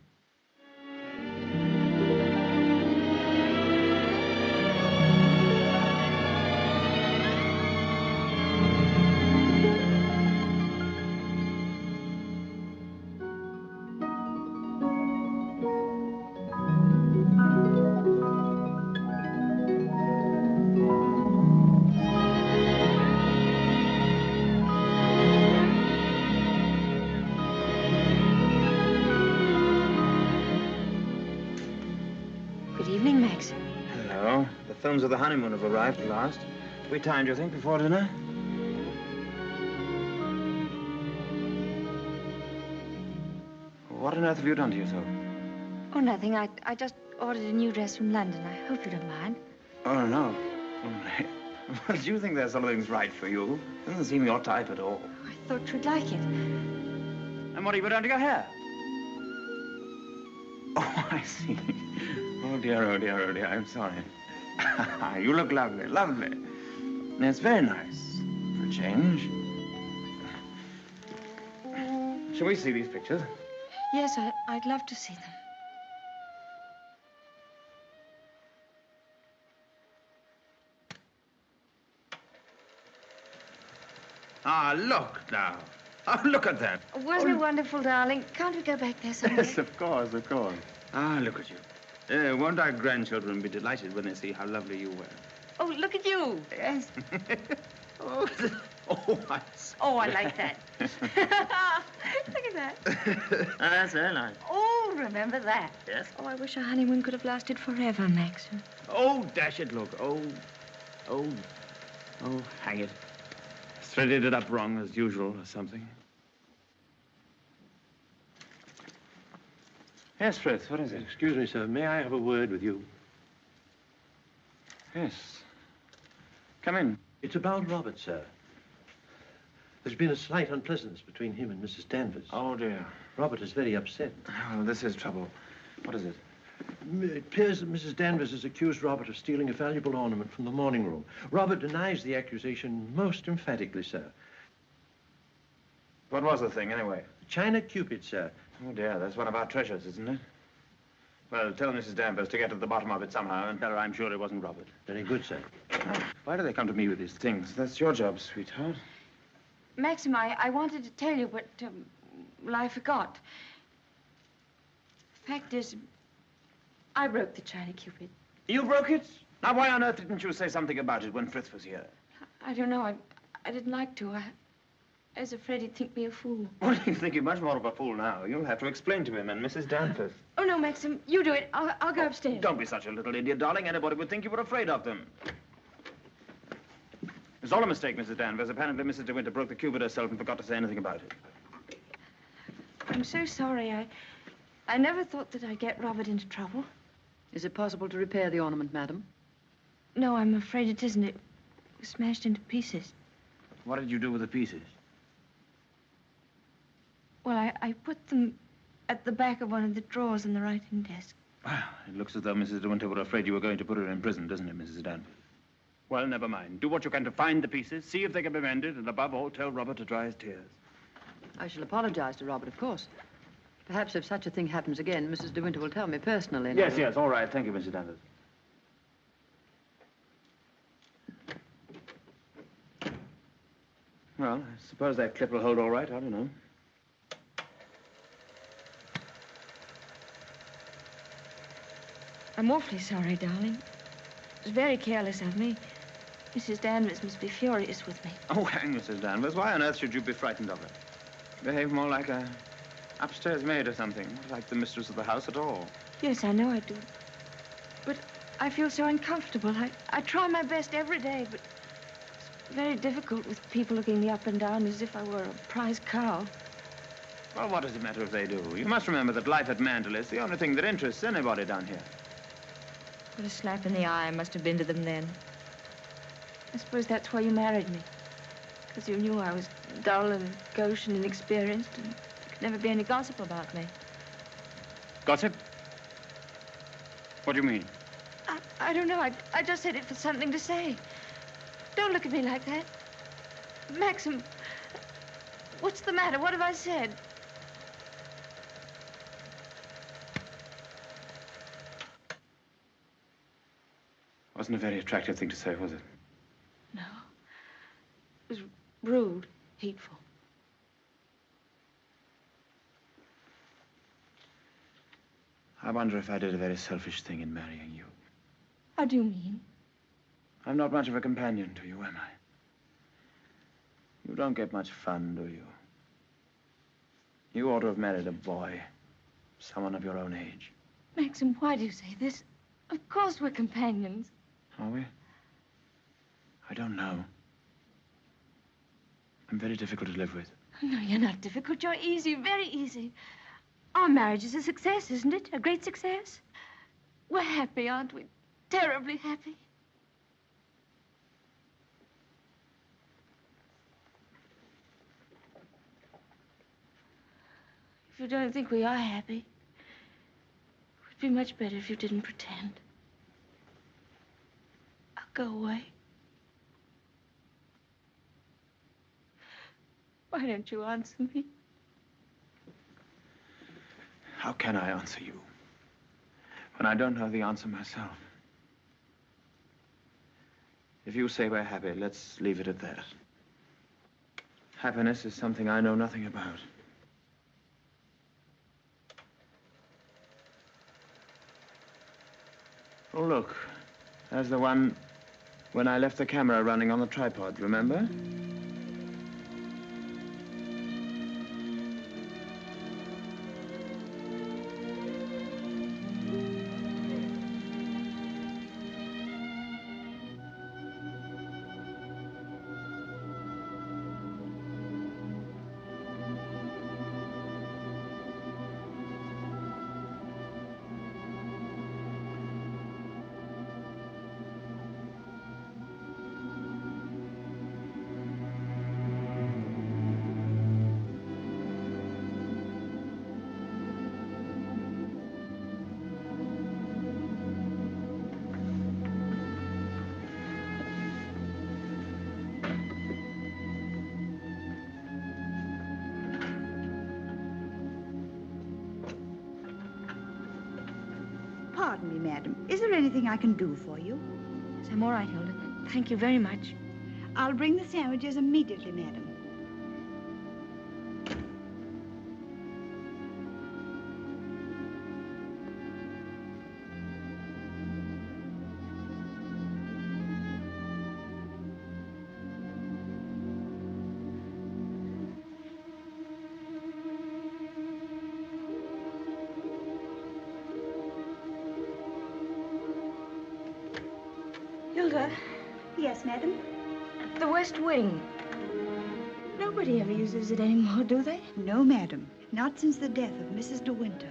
Films of the honeymoon have arrived at last. We timed, you think, before dinner? What on earth have you done to yourself? Oh, nothing. I just ordered a new dress from London. I hope you don't mind. Oh, no. Well, do you think there's something's right for you? Doesn't seem your type at all. I thought you'd like it. And what have you done to your hair? Oh, I see. Oh, dear, oh, dear, oh, dear. I'm sorry. You look lovely, lovely. It's very nice for a change. Shall we see these pictures? Yes, I'd love to see them. Ah, look now. Oh, look at that. Wasn't it wonderful, darling? Can't we go back there someday? Yes, of course, of course. Ah, look at you. Won't our grandchildren be delighted when they see how lovely you were? Oh, look at you. Yes. I Oh, I like that. Look at that. That's very nice. Oh, remember that. Yes? Oh, I wish our honeymoon could have lasted forever, Maxim. Oh, dash it, look. Oh, hang it. Threaded it up wrong, as usual, or something. Yes, Frith, what is it? Excuse me, sir. May I have a word with you? Yes. Come in. It's about Robert, sir. There's been a slight unpleasantness between him and Mrs. Danvers. Oh, dear. Robert is very upset. Well, this is trouble. What is it? It appears that Mrs. Danvers has accused Robert of stealing a valuable ornament from the morning room. Robert denies the accusation most emphatically, sir. What was the thing, anyway? China Cupid, sir. Oh, dear, that's one of our treasures, isn't it? Well, tell Mrs. Danvers to get to the bottom of it somehow and tell her I'm sure it wasn't Robert. Very good, sir. Oh, why do they come to me with these things? That's your job, sweetheart. Maxim, I wanted to tell you, but, well, I forgot. The fact is, I broke the China Cupid. You broke it? Now, why on earth didn't you say something about it when Frith was here? I don't know. I didn't like to. I was afraid he'd think me a fool. Well, you think you're much more of a fool now. You'll have to explain to him and Mrs. Danvers. Oh, no, Maxim, you do it. I'll go upstairs. Don't be such a little idiot, darling. Anybody would think you were afraid of them. It's all a mistake, Mrs. Danvers. Apparently, Mrs. De Winter broke the cupid herself and forgot to say anything about it. I'm so sorry. I never thought that I'd get Robert into trouble. Is it possible to repair the ornament, madam? No, I'm afraid it isn't. It was smashed into pieces. What did you do with the pieces? Well, I put them at the back of one of the drawers in the writing desk. Well, it looks as though Mrs. De Winter were afraid you were going to put her in prison, doesn't it, Mrs. Danvers? Well, never mind. Do what you can to find the pieces, see if they can be mended, and above all, tell Robert to dry his tears. I shall apologize to Robert, of course. Perhaps if such a thing happens again, Mrs. De Winter will tell me personally. Yes, all right. Thank you, Mrs. Danvers. Well, I suppose that clip will hold all right. I don't know. I'm awfully sorry, darling. It was very careless of me. Mrs. Danvers must be furious with me. Oh, hang Mrs. Danvers. Why on earth should you be frightened of her? Behave more like a upstairs maid or something. Not like the mistress of the house at all. Yes, I know I do. But I feel so uncomfortable. I try my best every day, but it's very difficult with people looking me up and down as if I were a prize cow. Well, what does it matter if they do? You must remember that life at Mandel is the only thing that interests anybody down here. What a slap in the eye I must have been to them then. I suppose that's why you married me. Because you knew I was dull and gauche and inexperienced, and there could never be any gossip about me. Gossip? What do you mean? I don't know. I just said it for something to say. Don't look at me like that. Maxim, what's the matter? What have I said? Wasn't a very attractive thing to say, was it? No. It was rude, hateful. I wonder if I did a very selfish thing in marrying you. How do you mean? I'm not much of a companion to you, am I? You don't get much fun, do you? You ought to have married a boy. Someone of your own age. Maxim, why do you say this? Of course we're companions. Are we? I don't know. I'm very difficult to live with. No, you're not difficult. You're easy, very easy. Our marriage is a success, isn't it? A great success? We're happy, aren't we? Terribly happy. If you don't think we are happy, it would be much better if you didn't pretend. I'll go away. Why don't you answer me? How can I answer you when I don't know the answer myself? If you say we're happy, let's leave it at that. Happiness is something I know nothing about. Oh, look. There's the one when I left the camera running on the tripod, remember? Pardon me, madam. Is there anything I can do for you? Yes, I'm all right, Hilda. Thank you very much. I'll bring the sandwiches immediately, madam. Hilda, Yes, madam? the West Wing. Nobody ever uses it anymore, do they? No, madam. Not since the death of Mrs. De Winter.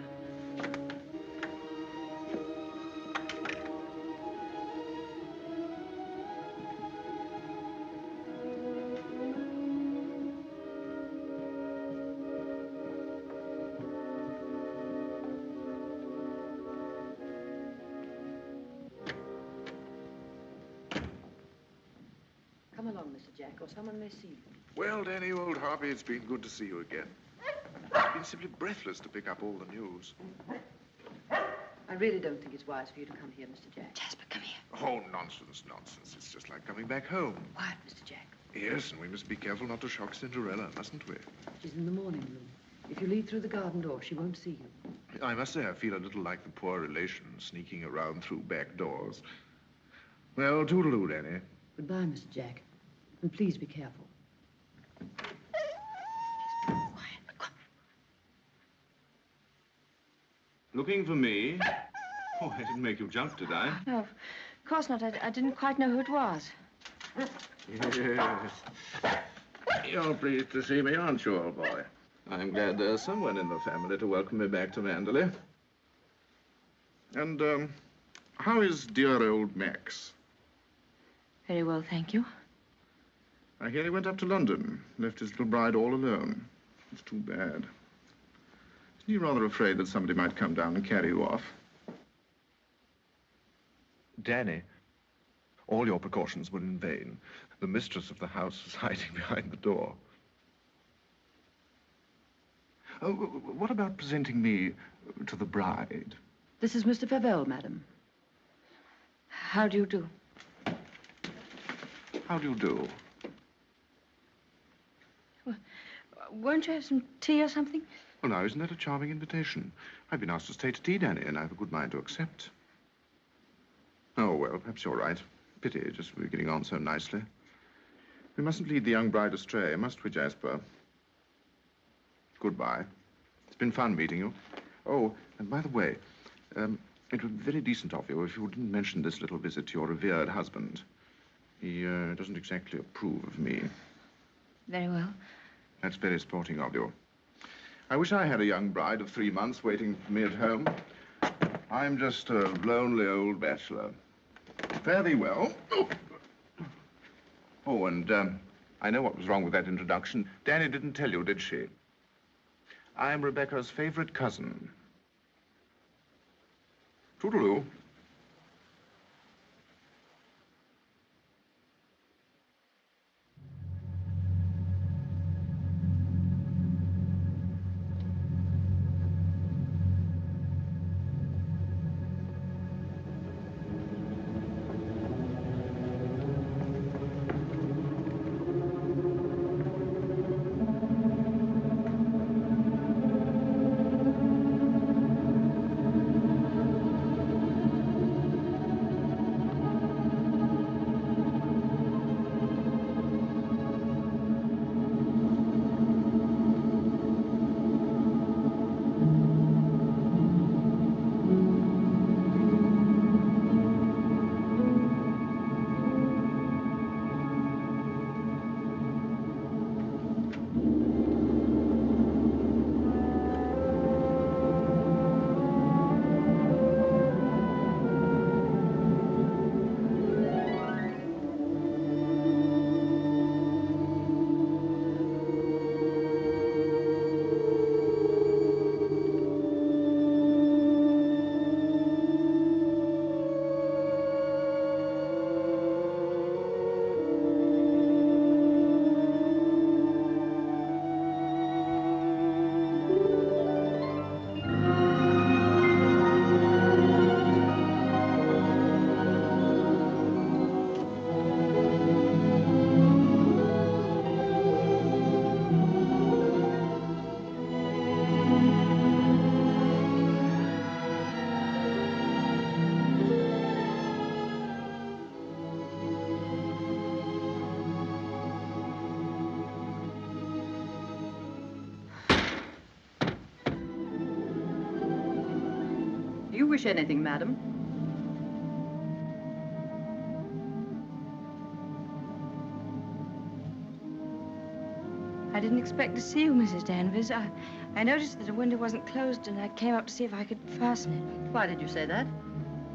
Come along, Mr. Jack, or someone may see you. Well, Danny, old Harvey, it's been good to see you again. I've been simply breathless to pick up all the news. I really don't think it's wise for you to come here, Mr. Jack. Jasper, come here. Oh, nonsense, nonsense. It's just like coming back home. Quiet, Mr. Jack. Yes, and we must be careful not to shock Cinderella, mustn't we? She's in the morning room. If you leave through the garden door, she won't see you. I must say I feel a little like the poor relation sneaking around through back doors. Well, toodaloo, Danny. Goodbye, Mr. Jack. And please be careful. Looking for me? Oh, I didn't make you jump, did I? No, of course not. I didn't quite know who it was. Yes. You're pleased to see me, aren't you, old boy? I'm glad there's someone in the family to welcome me back to Manderley. And, how is dear old Max? Very well, thank you. I hear he went up to London, left his little bride all alone. It's too bad. Isn't he rather afraid that somebody might come down and carry you off? Danny, all your precautions were in vain. The mistress of the house was hiding behind the door. Oh, what about presenting me to the bride? This is Mr. Favell, madam. How do you do? How do you do? Well, won't you have some tea or something? Well, now, isn't that a charming invitation? I've been asked to stay to tea, Danny, and I have a good mind to accept. Oh, well, perhaps you're right. Pity, just we're getting on so nicely. We mustn't lead the young bride astray, must we, Jasper? Goodbye. It's been fun meeting you. Oh, and by the way, it would be very decent of you if you didn't mention this little visit to your revered husband. He doesn't exactly approve of me. Very well. That's very sporting of you. I wish I had a young bride of 3 months waiting for me at home. I'm just a lonely old bachelor. Fare thee well. Oh, and I know what was wrong with that introduction. Danny didn't tell you, did she? I'm Rebecca's favorite cousin. Toodaloo. wish anything, madam? I didn't expect to see you, Mrs. Danvers. I noticed that the window wasn't closed, and I came up to see if I could fasten it. Why did you say that?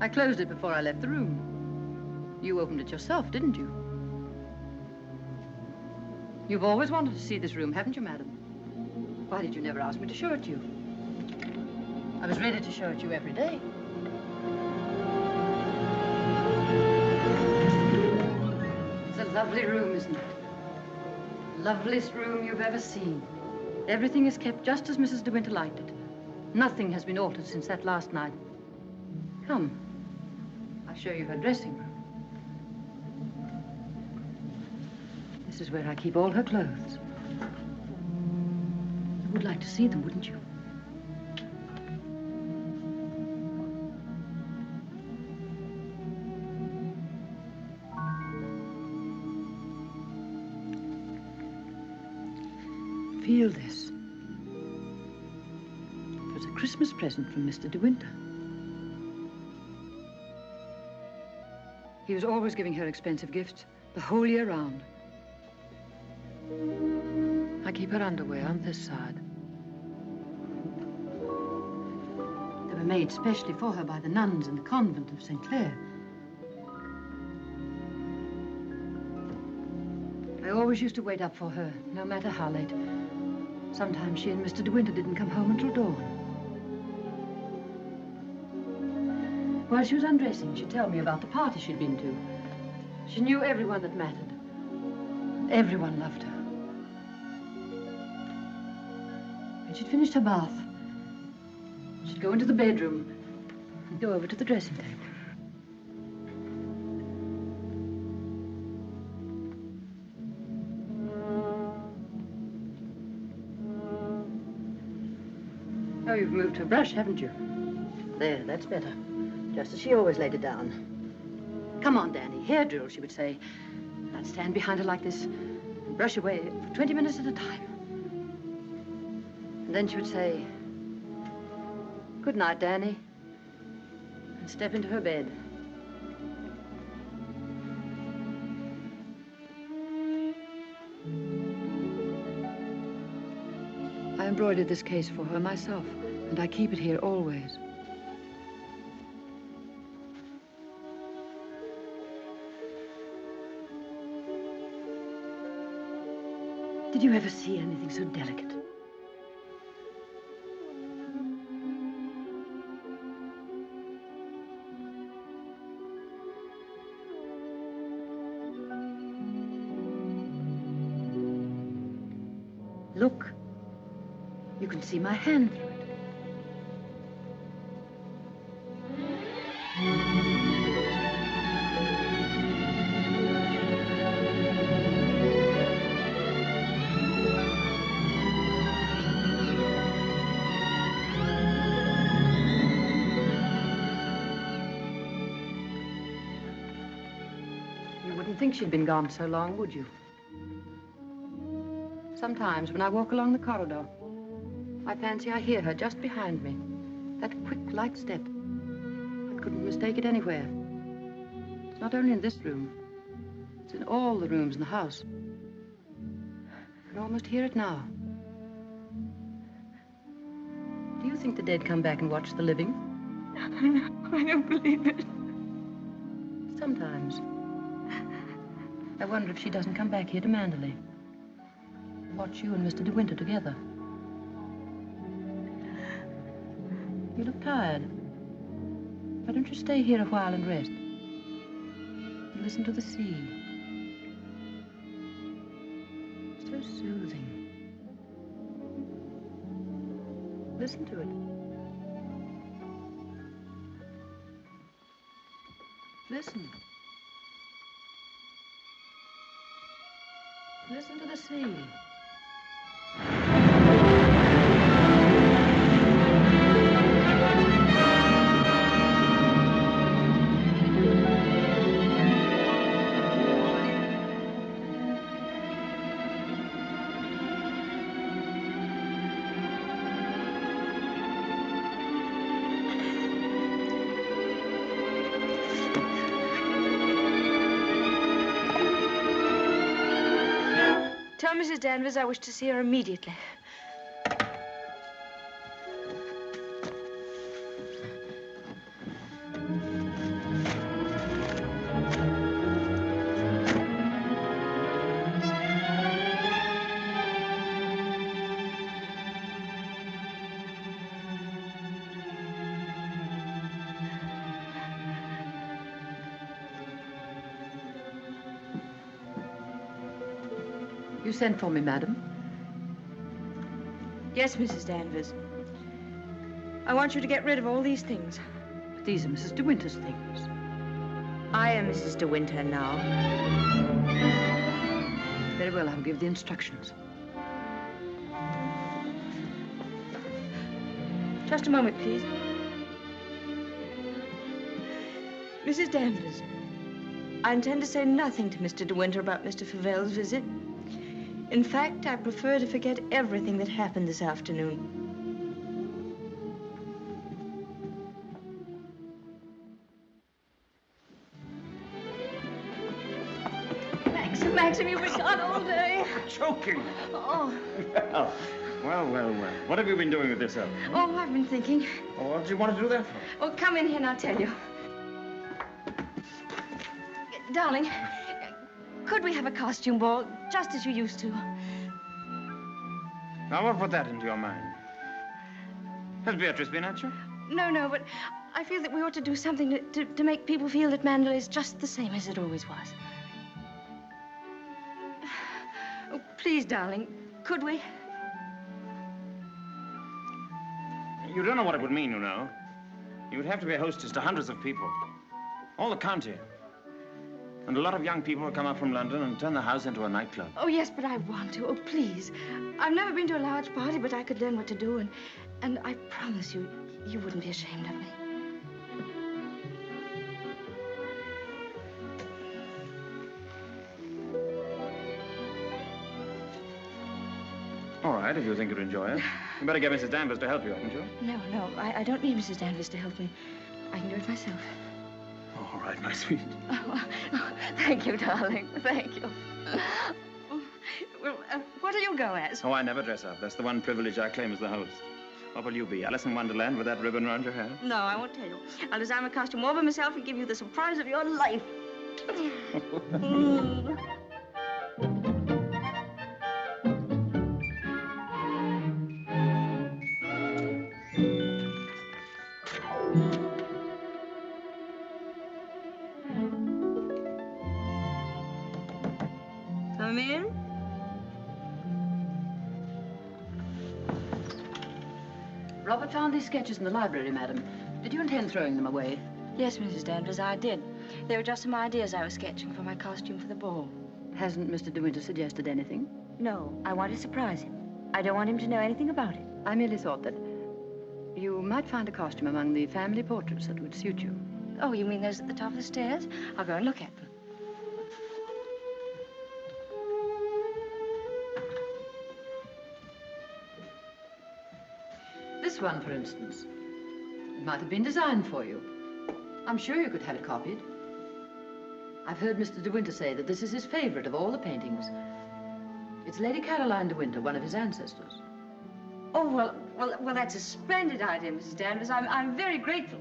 I closed it before I left the room. You opened it yourself, didn't you? You've always wanted to see this room, haven't you, madam? Why did you never ask me to show it to you? I was ready to show it to you every day. It's a lovely room, isn't it? Loveliest room you've ever seen. Everything is kept just as Mrs. De Winter liked it. Nothing has been altered since that last night. Come, I'll show you her dressing room. This is where I keep all her clothes. You would like to see them, wouldn't you? Feel this. It was a Christmas present from Mr. De Winter. He was always giving her expensive gifts the whole year round. I keep her underwear on this side. They were made specially for her by the nuns in the convent of St. Clair. I always used to wait up for her, no matter how late. Sometimes she and Mr. De Winter didn't come home until dawn. While she was undressing, she'd tell me about the party she'd been to. She knew everyone that mattered. Everyone loved her. When she'd finished her bath, she'd go into the bedroom and go over to the dressing table. Oh, you've moved her brush, haven't you? There, that's better. Just as she always laid it down. Come on, Danny. Hair drill, she would say. I'd stand behind her like this and brush away for 20 minutes at a time. And then she would say, "Good night, Danny," and step into her bed. I embroidered this case for her myself, and I keep it here always. Did you ever see anything so delicate? Look, you can see my hand through it. You wouldn't think she'd been gone so long, would you? Sometimes when I walk along the corridor, I fancy I hear her just behind me. That quick, light step. I couldn't mistake it anywhere. It's not only in this room. It's in all the rooms in the house. I can almost hear it now. Do you think the dead come back and watch the living? No, I don't believe it. Sometimes. I wonder if she doesn't come back here to Manderley. Watch you and Mr. De Winter together. You look tired. Why don't you stay here a while and rest? And listen to the sea. So soothing. Listen to it. Listen. Listen to the sea. Mrs. Danvers, I wish to see her immediately. You sent for me, madam? Yes, Mrs. Danvers. I want you to get rid of all these things. But these are Mrs. De Winter's things. I am Mrs. De Winter now. Very well, I'll give the instructions. Just a moment, please. Mrs. Danvers, I intend to say nothing to Mr. De Winter about Mr. Favel's visit. In fact, I prefer to forget everything that happened this afternoon. Maxim, you've been gone all day. Choking. Oh. Well. What have you been doing with yourself? Oh, I've been thinking. Oh, what do you want to do that for? Oh, come in here and I'll tell you. Darling, could we have a costume ball, just as you used to? Now, what put that into your mind? Has Beatrice been at you? No, but I feel that we ought to do something to make people feel that Mandalay is just the same as it always was. Oh, please, darling, could we? You don't know what it would mean, you know. You would have to be a hostess to hundreds of people. All the county. And a lot of young people will come up from London and turn the house into a nightclub. Oh, yes, but I want to. Oh, please. I've never been to a large party, but I could learn what to do, and I promise you, you wouldn't be ashamed of me. All right, if you think you'd enjoy it. You better get Mrs. Danvers to help you, hadn't you? No, I don't need Mrs. Danvers to help me. I can do it myself. All right, my sweet. Oh, thank you, darling. Thank you. Well, what do you go as? Oh, I never dress up. That's the one privilege I claim as the host. What will you be, Alice in Wonderland with that ribbon around your hair? No, I won't tell you. I'll design a costume all by myself and give you the surprise of your life. Come in. Robert found these sketches in the library, madam. Did you intend throwing them away? Yes, Mrs. Danvers, I did. They were just some ideas I was sketching for my costume for the ball. Hasn't Mr. De Winter suggested anything? No, I want to surprise him. I don't want him to know anything about it. I merely thought that you might find a costume among the family portraits that would suit you. Oh, you mean those at the top of the stairs? I'll go and look at them. This one, for instance. It might have been designed for you. I'm sure you could have it copied. I've heard Mr. De Winter say that this is his favorite of all the paintings. It's Lady Caroline De Winter, one of his ancestors. Oh, well, that's a splendid idea, Mrs. Danvers. I'm very grateful.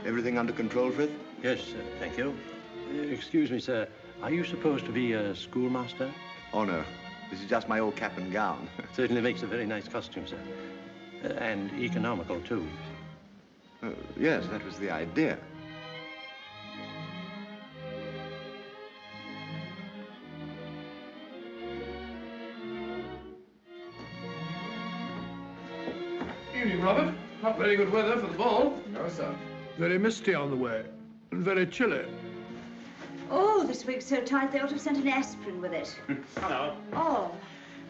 Everything under control, Frith? Yes, thank you. Excuse me, sir. Are you supposed to be a schoolmaster? Oh, no. This is just my old cap and gown. Certainly makes a very nice costume, sir. And economical, too. Yes, that was the idea. Evening, Robert. Not very good weather for the ball. No, sir. Very misty on the way, and very chilly. Oh, this wig's so tight they ought to have sent an aspirin with it. Hello. Oh.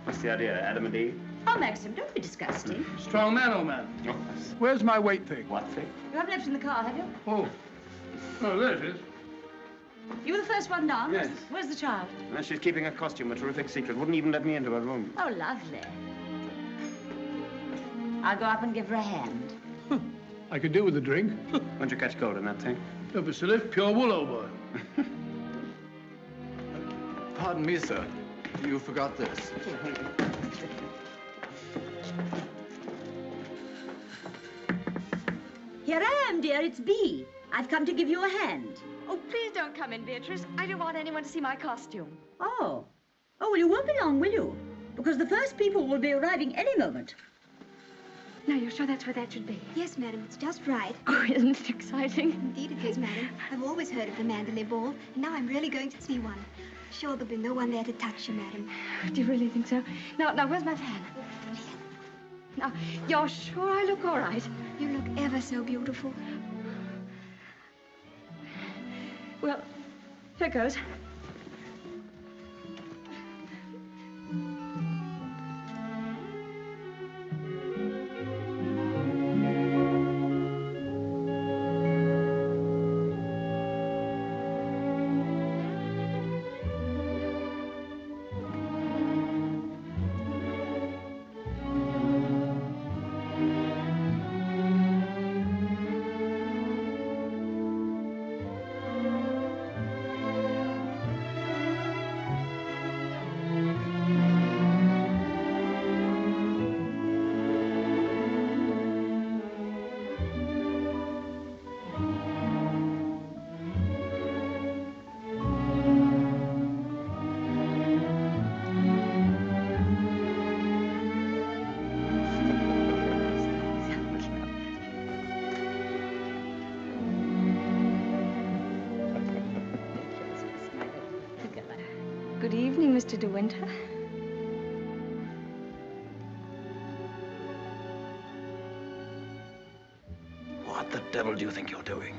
What's the idea, Adam and Eve? Oh, Maxim, don't be disgusting. Strong man, old man. Yes. Where's my weight thing? What thing? You haven't left it in the car, have you? Oh. Oh, there it is. You were the first one down? Yes. Where's the child? And she's keeping her costume a terrific secret. Wouldn't even let me into her room. Oh, lovely. I'll go up and give her a hand. I could do with a drink. Won't you catch cold in that thing? Don't be silly. Pure wool, old boy. Pardon me, sir. You forgot this. Here I am, dear. It's Bee. I've come to give you a hand. Oh, please don't come in, Beatrice. I don't want anyone to see my costume. Oh. Oh, well, you won't be long, will you? Because the first people will be arriving any moment. Now, you're sure that's where that should be? Yes, madam, it's just right. Oh, isn't it exciting? Indeed it is, madam. I've always heard of the Mandalay Ball, and now I'm really going to see one. Sure, there'll be no one there to touch you, madam. Do you really think so? Now, where's my fan? Now, you're sure I look all right? You look ever so beautiful. Well, here goes. Good evening, Mr. De Winter. What the devil do you think you're doing?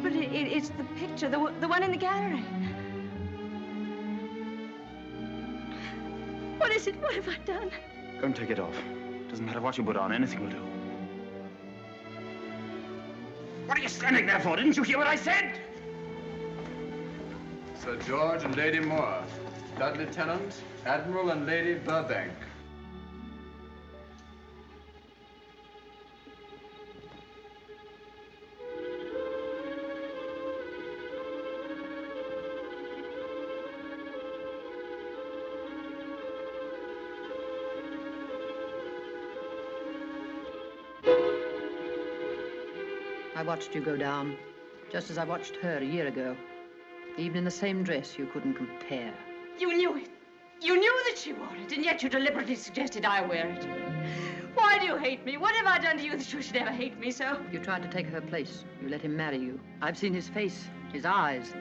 But it's the picture, the one in the gallery. What is it? What have I done? Go and take it off. Doesn't matter what you put on, anything will do. What are you standing there for? Didn't you hear what I said? Sir George and Lady Moore. Blood Lieutenant, Admiral and Lady Burbank. I watched you go down, just as I watched her a year ago. Even in the same dress, you couldn't compare. You knew it. You knew that she wore it, and yet you deliberately suggested I wear it. Why do you hate me? What have I done to you that you should ever hate me so? You tried to take her place. You let him marry you. I've seen his face, his eyes.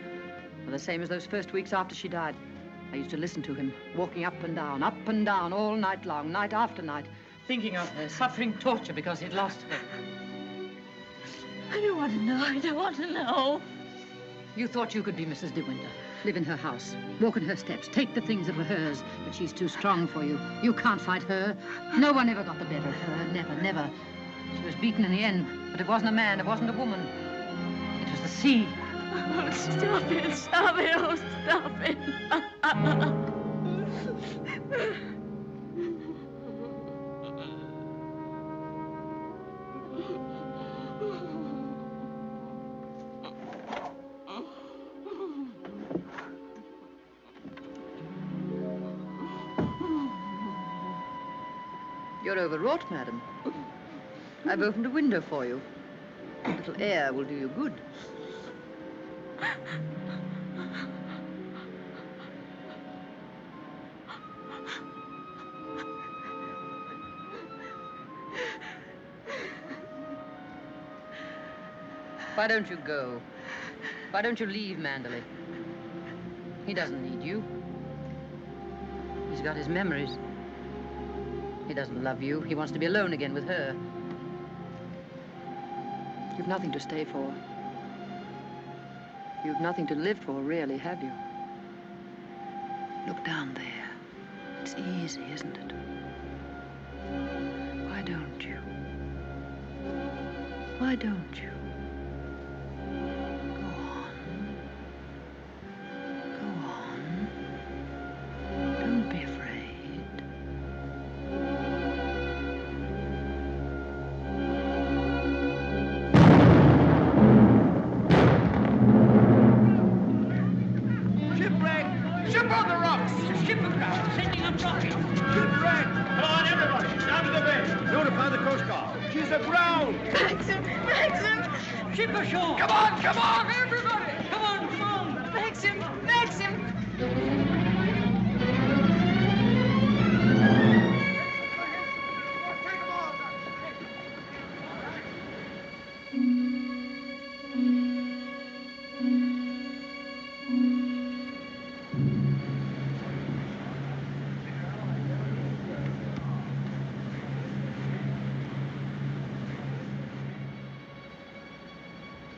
They're the same as those first weeks after she died. I used to listen to him, walking up and down, all night long, night after night, thinking of her, suffering torture because he'd lost her. I don't want to know. I don't want to know. You thought you could be Mrs. De Winter, live in her house, walk in her steps, take the things that were hers, but she's too strong for you. You can't fight her. No one ever got the better of her, never, never. She was beaten in the end, but it wasn't a man, it wasn't a woman. It was the sea. Oh, stop it, oh, stop it. You're overwrought, madam. I've opened a window for you. A little air will do you good. Why don't you go? Why don't you leave Mandalay? He doesn't need you. He's got his memories. He doesn't love you. He wants to be alone again with her. You've nothing to stay for. You've nothing to live for, really, have you? Look down there. It's easy, isn't it? Why don't you? Why don't you? Go on. Go on. Don't be afraid. Shipwreck! Ship on the rocks! Ship aground! Sending up rocket! Shipwreck! Come on, everybody! Down to the bay! Notify the Coast Guard! She's aground! Maxim! Maxim! Ship ashore! Come on, everybody! Come on! Maxim! Maxim!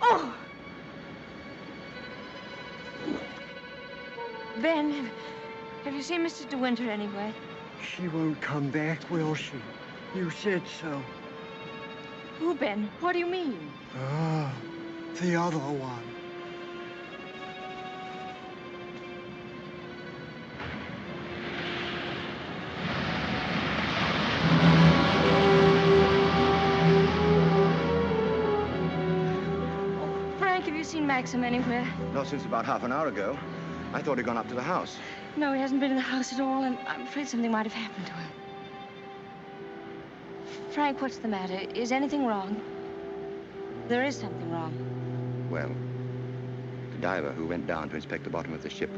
Oh! Ben, have you seen Mr. De Winter anywhere? She won't come back, will she? You said so. Who, Ben? What do you mean? Ah, the other one. Frank, have you seen Maxim anywhere? Not since about half an hour ago. I thought he'd gone up to the house. No, he hasn't been in the house at all, and I'm afraid something might have happened to him. Frank, what's the matter? Is anything wrong? There is something wrong. Well, the diver who went down to inspect the bottom of the ship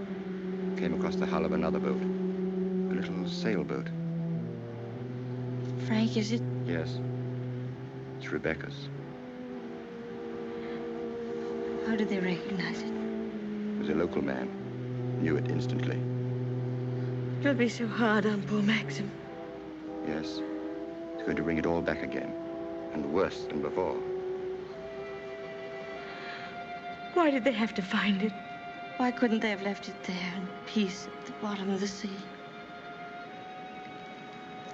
came across the hull of another boat. A little sailboat. Frank, is it? Yes. It's Rebecca's. How did they recognize it? It was a local man. Knew it instantly. It'll be so hard on poor Maxim. Yes. It's going to bring it all back again. And worse than before. Why did they have to find it? Why couldn't they have left it there in peace at the bottom of the sea?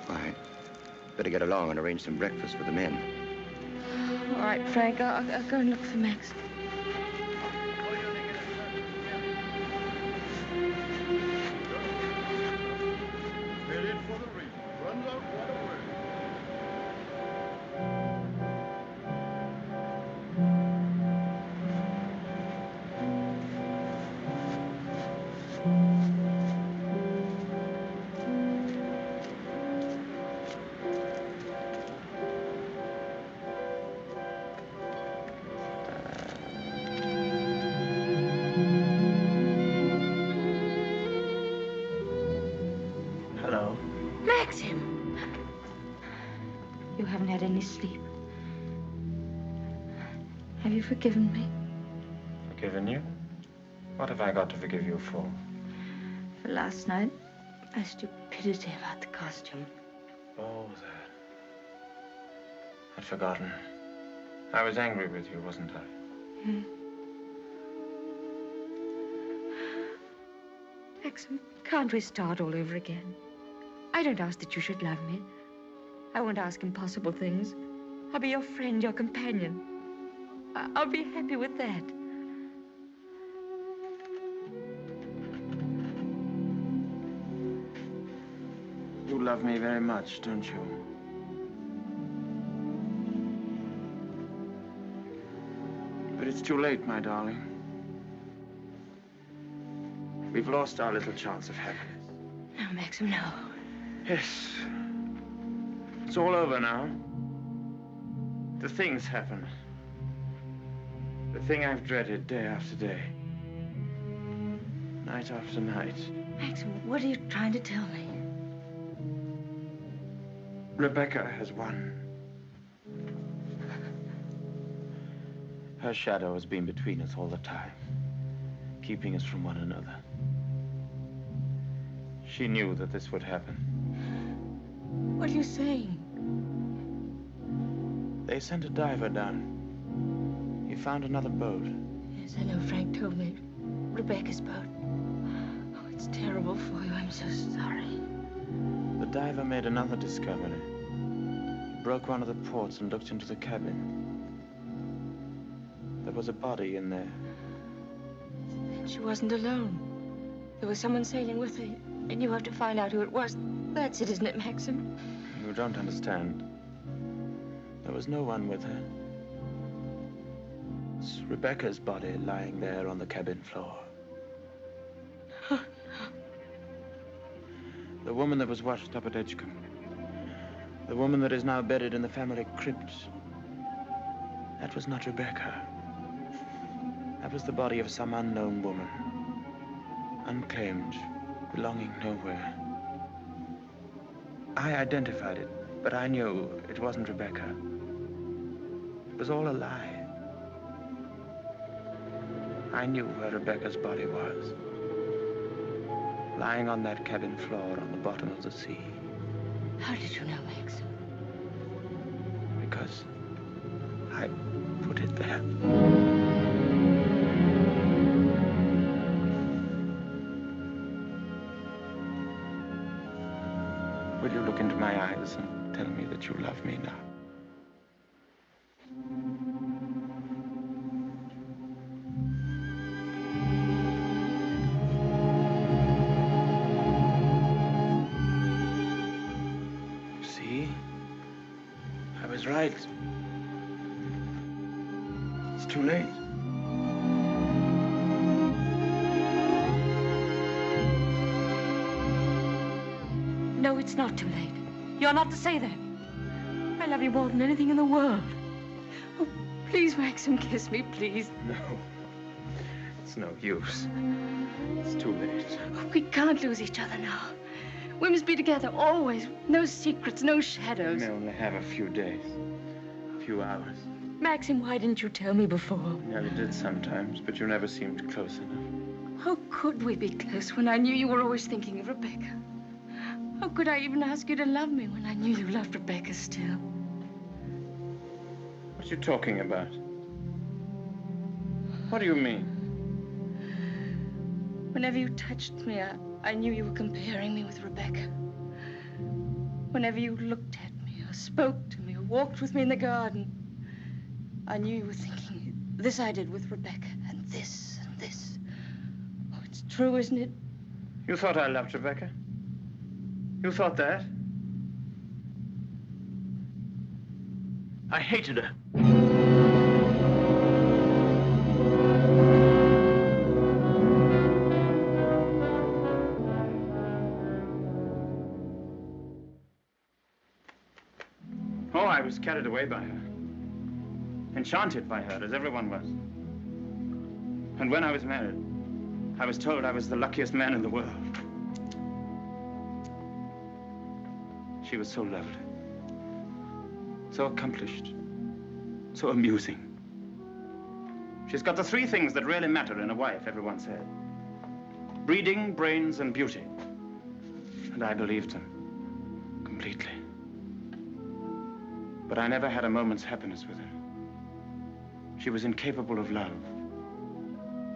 Why, better get along and arrange some breakfast for the men. All right, Frank, I'll go and look for Maxim. Hello. Maxim! You haven't had any sleep. Have you forgiven me? Forgiven you? What have I got to forgive you for? For last night, my stupidity about the costume. Oh, that. I'd forgotten. I was angry with you, wasn't I? Hmm. Maxim, can't we start all over again? I don't ask that you should love me. I won't ask impossible things. I'll be your friend, your companion. I'll be happy with that. You love me very much, don't you? But it's too late, my darling. We've lost our little chance of happiness. No, Maxim, no. Yes. It's all over now. The thing's happened. The thing I've dreaded day after day. Night after night. Maxim, what are you trying to tell me? Rebecca has won. Her shadow has been between us all the time, keeping us from one another. She knew that this would happen. What are you saying? They sent a diver down. He found another boat. Yes, I know. Frank told me. Rebecca's boat. Oh, it's terrible for you. I'm so sorry. The diver made another discovery. He broke one of the ports and looked into the cabin. There was a body in there. She wasn't alone. There was someone sailing with her, and you have to find out who it was. That's it, isn't it, Maxim? You don't understand. There was no one with her. It's Rebecca's body lying there on the cabin floor. The woman that was washed up at Edgecombe. The woman that is now buried in the family crypt. That was not Rebecca. That was the body of some unknown woman. Unclaimed, belonging nowhere. I identified it, but I knew it wasn't Rebecca. It was all a lie. I knew where Rebecca's body was. Lying on that cabin floor on the bottom of the sea. How did you know, Maxim? Because I put it there. Will you look into my eyes and tell me that you love me now? See? I was right. It's too late. No, it's not too late. You're not to say that. I love you more than anything in the world. Oh, please, Maxim, kiss me, please. No. It's no use. It's too late. Oh, we can't lose each other now. We must be together always. No secrets, no shadows. We may only have a few days. A few hours. Maxim, why didn't you tell me before? I nearly did sometimes, but you never seemed close enough. How could we be close when I knew you were always thinking of Rebecca? How could I even ask you to love me when I knew you loved Rebecca still? What are you talking about? What do you mean? Whenever you touched me, I knew you were comparing me with Rebecca. Whenever you looked at me, or spoke to me, or walked with me in the garden, I knew you were thinking, this I did with Rebecca, and this, and this. Oh, it's true, isn't it? You thought I loved Rebecca? You thought that? I hated her. Oh, I was carried away by her. Enchanted by her, as everyone was. And when I was married, I was told I was the luckiest man in the world. She was so lovely, so accomplished, so amusing. She's got the three things that really matter in a wife, everyone said. Breeding, brains, and beauty. And I believed them completely. But I never had a moment's happiness with her. She was incapable of love,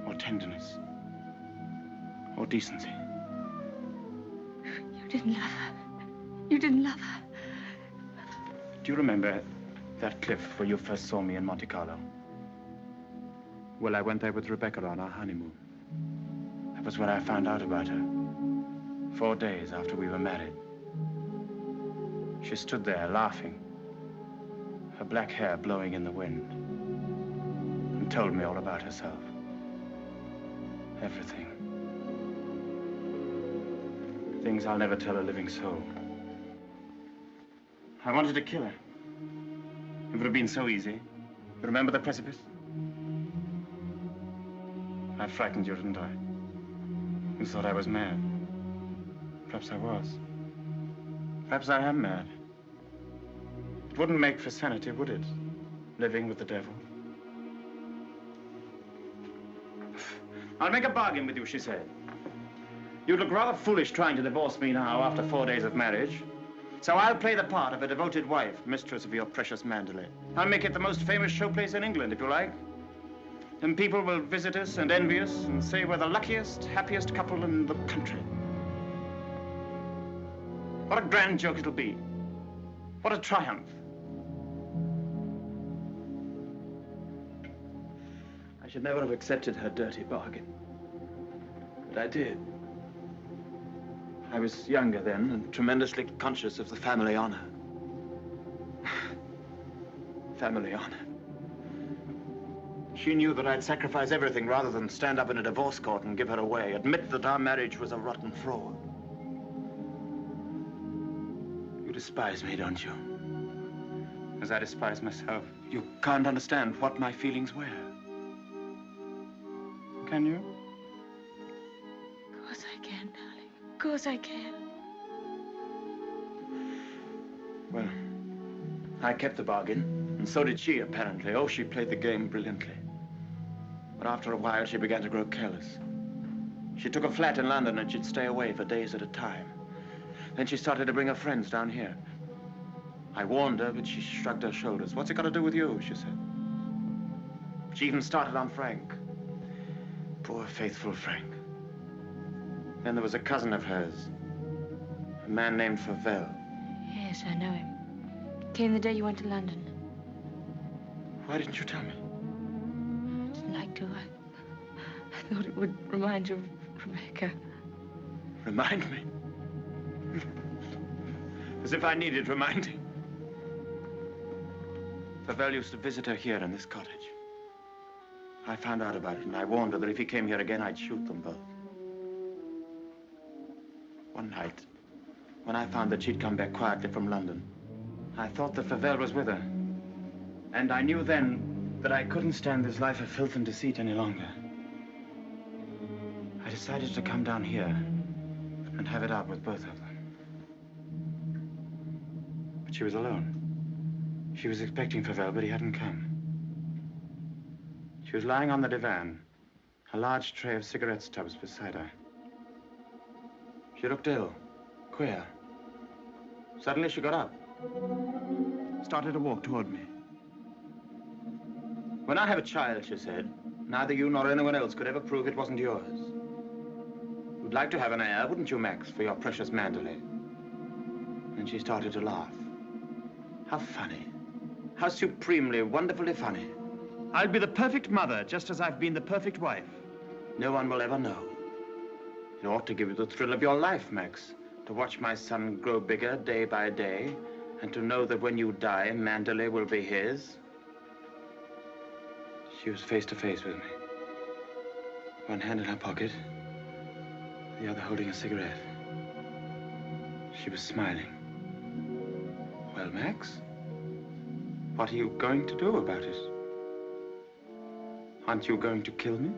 or tenderness, or decency. You didn't love her. You didn't love her. Do you remember that cliff where you first saw me in Monte Carlo? Well, I went there with Rebecca on our honeymoon. That was when I found out about her. 4 days after we were married. She stood there laughing, her black hair blowing in the wind, and told me all about herself. Everything. Things I'll never tell a living soul. I wanted to kill her. It would have been so easy. You remember the precipice? I frightened you, didn't I? You thought I was mad. Perhaps I was. Perhaps I am mad. It wouldn't make for sanity, would it? Living with the devil. I'll make a bargain with you, she said. You'd look rather foolish trying to divorce me now after 4 days of marriage. So I'll play the part of a devoted wife, mistress of your precious Mandalay. I'll make it the most famous showplace in England, if you like. And people will visit us and envy us and say we're the luckiest, happiest couple in the country. What a grand joke it'll be. What a triumph. I should never have accepted her dirty bargain. But I did. I was younger then and tremendously conscious of the family honor. Family honor. She knew that I'd sacrifice everything rather than stand up in a divorce court and give her away, admit that our marriage was a rotten fraud. You despise me, don't you? As I despise myself. You can't understand what my feelings were. Can you? Of course I can, darling. Of course I can. Well, I kept the bargain, and so did she, apparently. Oh, she played the game brilliantly. But after a while, she began to grow careless. She took a flat in London, and she'd stay away for days at a time. Then she started to bring her friends down here. I warned her, but she shrugged her shoulders. What's it got to do with you, she said. She even started on Frank. Poor, faithful Frank. Then there was a cousin of hers, a man named Favell. Yes, I know him. Came the day you went to London. Why didn't you tell me? I didn't like to. I thought it would remind you of Rebecca. Remind me? As if I needed reminding. Favell used to visit her here in this cottage. I found out about it, and I warned her that if he came here again, I'd shoot them both. One night, when I found that she'd come back quietly from London, I thought that Favell was with her. And I knew then that I couldn't stand this life of filth and deceit any longer. I decided to come down here and have it out with both of them. But she was alone. She was expecting Favell, but he hadn't come. She was lying on the divan, a large tray of cigarette stubs beside her. She looked ill, queer. Suddenly she got up, started to walk toward me. When I have a child, she said, neither you nor anyone else could ever prove it wasn't yours. You'd like to have an heir, wouldn't you, Max, for your precious Manderley? And she started to laugh. How funny. How supremely, wonderfully funny. I'll be the perfect mother, just as I've been the perfect wife. No one will ever know. It ought to give you the thrill of your life, Max, to watch my son grow bigger day by day, and to know that when you die, Manderley will be his. She was face to face with me. One hand in her pocket, the other holding a cigarette. She was smiling. Well, Max, what are you going to do about it? Aren't you going to kill me?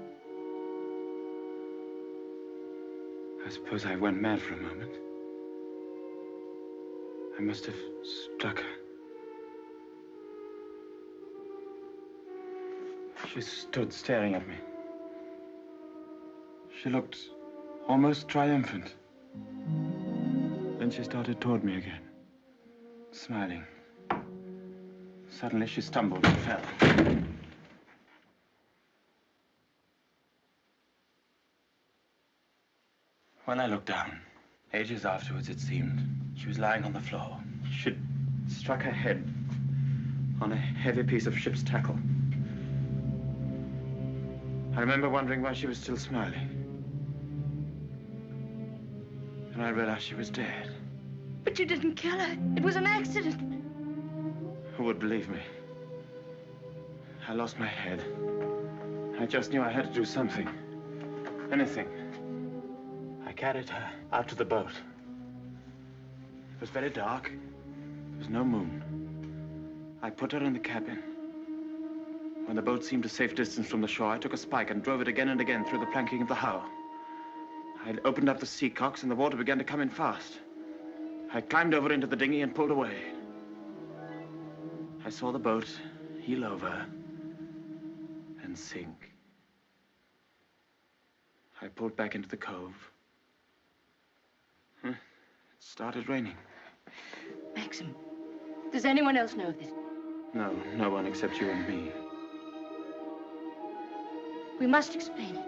I suppose I went mad for a moment. I must have struck her. She stood staring at me. She looked almost triumphant. Then she started toward me again, smiling. Suddenly she stumbled and fell. When I looked down, ages afterwards it seemed, she was lying on the floor. She'd struck her head on a heavy piece of ship's tackle. I remember wondering why she was still smiling. And I realized she was dead. But you didn't kill her. It was an accident. Who would believe me? I lost my head. I just knew I had to do something. Anything. I carried her out to the boat. It was very dark. There was no moon. I put her in the cabin. When the boat seemed a safe distance from the shore, I took a spike and drove it again and again through the planking of the hull. I opened up the sea cocks and the water began to come in fast. I climbed over into the dinghy and pulled away. I saw the boat heel over and sink. I pulled back into the cove. It started raining. Maxim, does anyone else know of this? No, no one except you and me. We must explain it.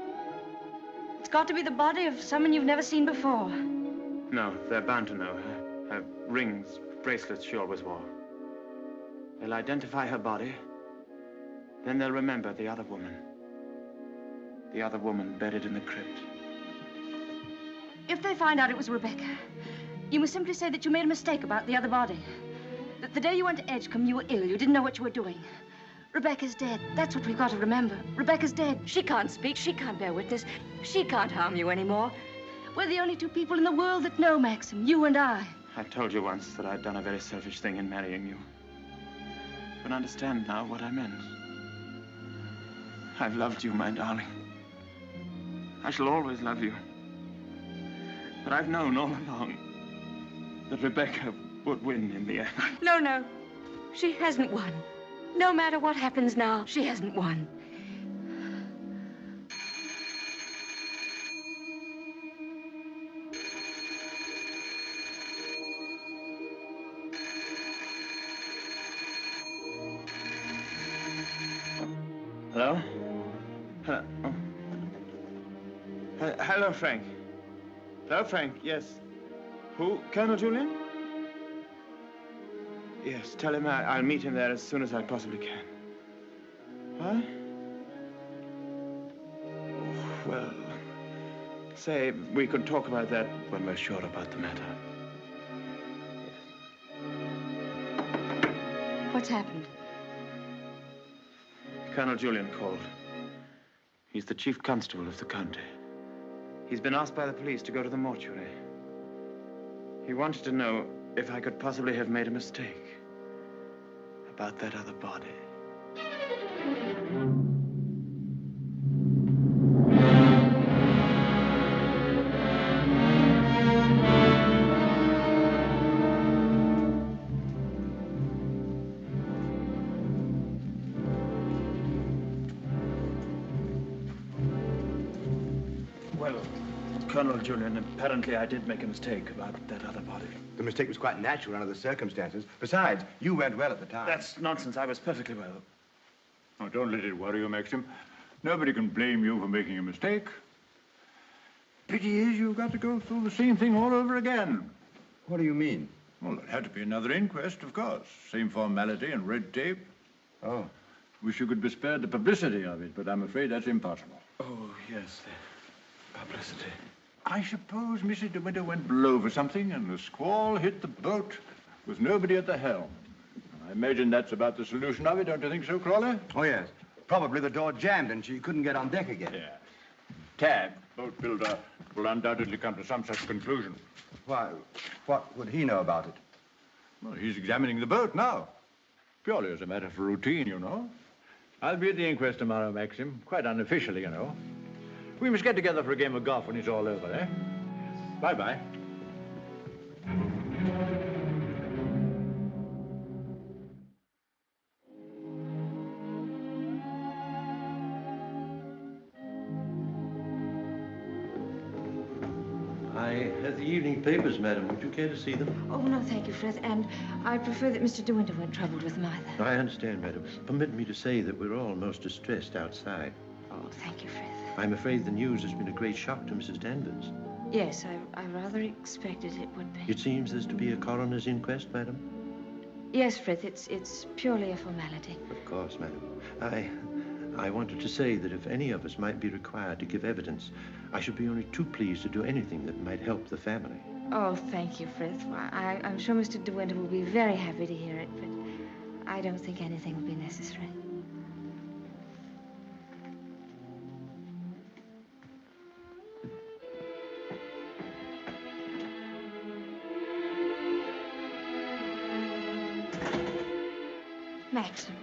It's got to be the body of someone you've never seen before. No, they're bound to know. Her rings, bracelets she always wore. They'll identify her body. Then they'll remember the other woman. The other woman buried in the crypt. If they find out it was Rebecca, you must simply say that you made a mistake about the other body. That the day you went to Edgecombe, you were ill. You didn't know what you were doing. Rebecca's dead. That's what we've got to remember. Rebecca's dead. She can't speak. She can't bear witness. She can't harm you anymore. We're the only two people in the world that know, Maxim. You and I. I told you once that I'd done a very selfish thing in marrying you. You can understand now what I meant. I've loved you, my darling. I shall always love you. But I've known all along that Rebecca would win in the end. No, no. She hasn't won. No matter what happens now, she hasn't won. Hello? Hello? Oh. Hello, Frank. Hello, Frank. Yes. Who? Colonel Julian? Yes, tell him I'll meet him there as soon as I possibly can. What? Well, say we could talk about that when we're sure about the matter. What's happened? Colonel Julian called. He's the chief constable of the county. He's been asked by the police to go to the mortuary. He wanted to know if I could possibly have made a mistake about that other body. Well, Colonel Julian, apparently I did make a mistake about that other body. The mistake was quite natural under the circumstances. Besides, you went well at the time. That's nonsense. I was perfectly well. Oh, don't let it worry you, Maxim. Nobody can blame you for making a mistake. Pity is you've got to go through the same thing all over again. What do you mean? Well, there had to be another inquest, of course. Same formality and red tape. Oh. Wish you could be spared the publicity of it, but I'm afraid that's impossible. Oh, yes, the publicity. I suppose Mrs. De Winter went below for something, and the squall hit the boat with nobody at the helm. I imagine that's about the solution of it, don't you think so, Crawley? Oh, yes. Probably the door jammed and she couldn't get on deck again. Yeah. Tab, boat builder, will undoubtedly come to some such conclusion. Why, what would he know about it? Well, he's examining the boat now. Purely as a matter of routine, you know. I'll be at the inquest tomorrow, Maxim. Quite unofficially, you know. We must get together for a game of golf when it's all over, eh? Bye-bye. I have the evening papers, madam. Would you care to see them? Oh, no, thank you, Frith. And I prefer that Mr. De Winter weren't troubled with them either. I understand, madam. Permit me to say that we're all most distressed outside. Oh, thank you, Frith. I'm afraid the news has been a great shock to Mrs. Danvers. Yes, I rather expected it would be. It seems there's to be a coroner's inquest, madam? Yes, Frith, it's purely a formality. Of course, madam. I wanted to say that if any of us might be required to give evidence, I should be only too pleased to do anything that might help the family. Oh, thank you, Frith. I'm sure Mr. De Winter will be very happy to hear it, but I don't think anything will be necessary. Maxim.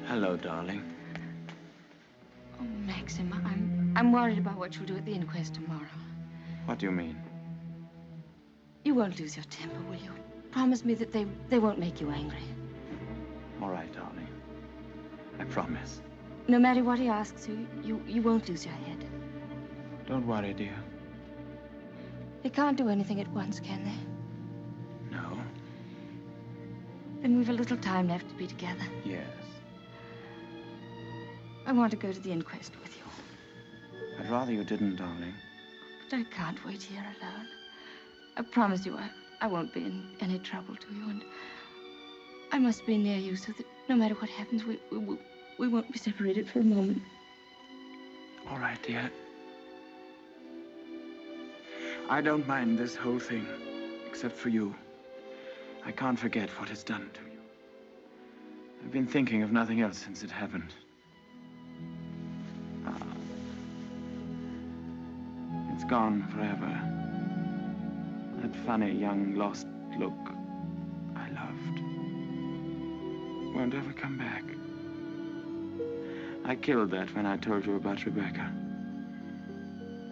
Hello, darling. Oh, Maxim, I'm worried about what you'll do at the inquest tomorrow. What do you mean? You won't lose your temper, will you? Promise me that they won't make you angry. All right, darling. I promise. No matter what he asks you won't lose your head. Don't worry, dear. They can't do anything at once, can they? No. Then we've a little time left to be together. Yes. I want to go to the inquest with you. I'd rather you didn't, darling. But I can't wait here alone. I promise you I won't be in any trouble to you, and I must be near you so that no matter what happens, we won't be separated for a moment. All right, dear. I don't mind this whole thing, except for you. I can't forget what it's done to you. I've been thinking of nothing else since it happened. It's gone forever. That funny, young, lost look I loved won't ever come back. I killed that when I told you about Rebecca.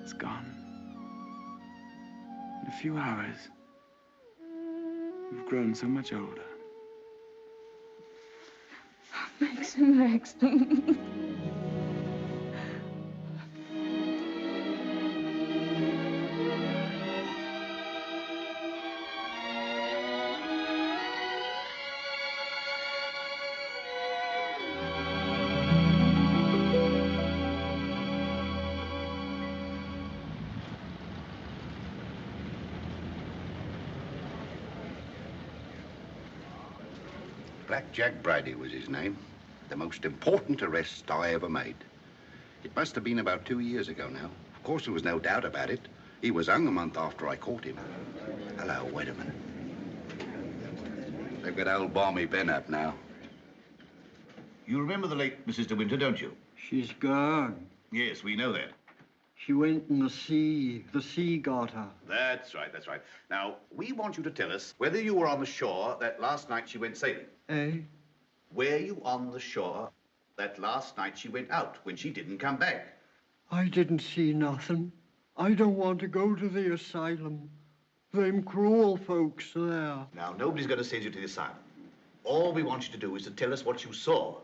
It's gone. In a few hours, you've grown so much older. Maxim. Black Jack Brady was his name. The most important arrest I ever made. It must have been about 2 years ago now. Of course, there was no doubt about it. He was hung a month after I caught him. Hello, wait a minute. They've got old Balmy Ben up now. You remember the late Mrs. De Winter, don't you? She's gone. Yes, we know that. She went in the sea. The sea got her. That's right, that's right. Now, we want you to tell us whether you were on the shore that last night she went sailing. Eh? Were you on the shore that last night she went out when she didn't come back? I didn't see nothing. I don't want to go to the asylum. Them cruel folks there. Now, nobody's going to send you to the asylum. All we want you to do is to tell us what you saw.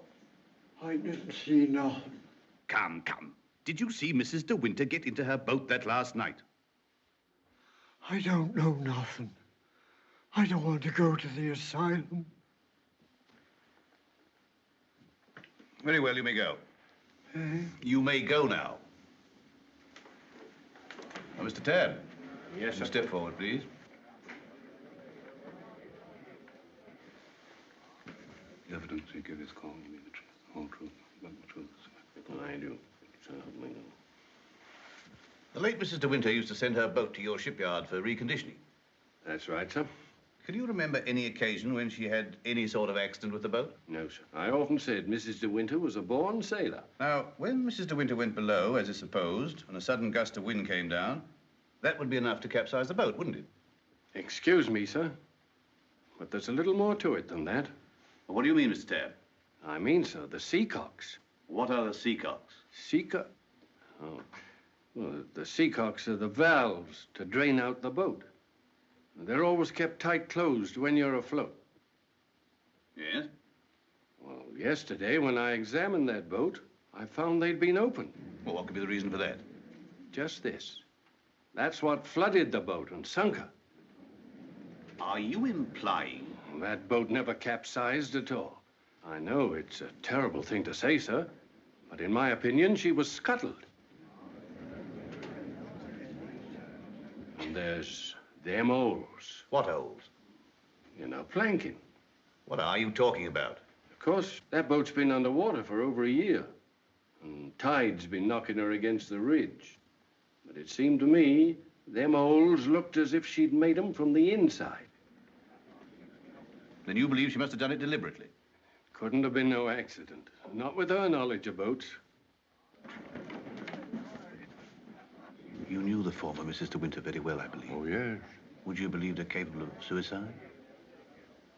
I didn't see nothing. Come, come. Did you see Mrs. De Winter get into her boat that last night? I don't know nothing. I don't want to go to the asylum. Very well, you may go. Eh? You may go now. Now, Mr. Tabb. Yes, sir. Step forward, please. The evidence you give is calling me the truth, whole truth, but the truth. I do. So help me God. The late Mrs. De Winter used to send her boat to your shipyard for reconditioning. That's right, sir. Can you remember any occasion when she had any sort of accident with the boat? No, sir. I often said Mrs. De Winter was a born sailor. Now, when Mrs. De Winter went below, as is supposed, and a sudden gust of wind came down, that would be enough to capsize the boat, wouldn't it? Excuse me, sir, but there's a little more to it than that. Well, what do you mean, Mr. Tabb? I mean, sir, the seacocks. What are the seacocks? Oh, well, the seacocks are the valves to drain out the boat. They're always kept tight closed when you're afloat. Yes? Well, yesterday, when I examined that boat, I found they'd been open. Well, what could be the reason for that? Just this. That's what flooded the boat and sunk her. Are you implying? That boat never capsized at all. I know it's a terrible thing to say, sir, but in my opinion, she was scuttled. And there's them holes. What holes? You know, planking. What are you talking about? Of course, that boat's been underwater for over a year. And tide's been knocking her against the ridge. But it seemed to me, them holes looked as if she'd made them from the inside. Then you believe she must have done it deliberately? Couldn't have been no accident. Not with her knowledge of boats. You knew the former Mrs. De Winter very well, I believe. Oh, yes. Would you believe her capable of suicide?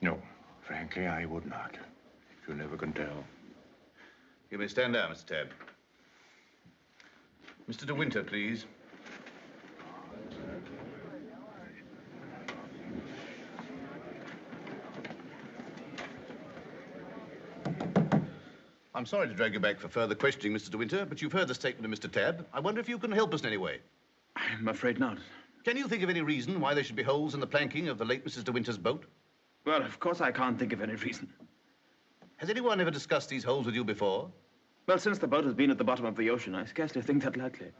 No, frankly, I would not. You never can tell. You may stand down, Mr. Tabb. Mr. De Winter, please. I'm sorry to drag you back for further questioning, Mr. De Winter, but you've heard the statement of Mr. Tabb. I wonder if you can help us in any way. I'm afraid not. Can you think of any reason why there should be holes in the planking of the late Mrs. De Winter's boat? Well, of course I can't think of any reason. Has anyone ever discussed these holes with you before? Well, since the boat has been at the bottom of the ocean, I scarcely think that likely.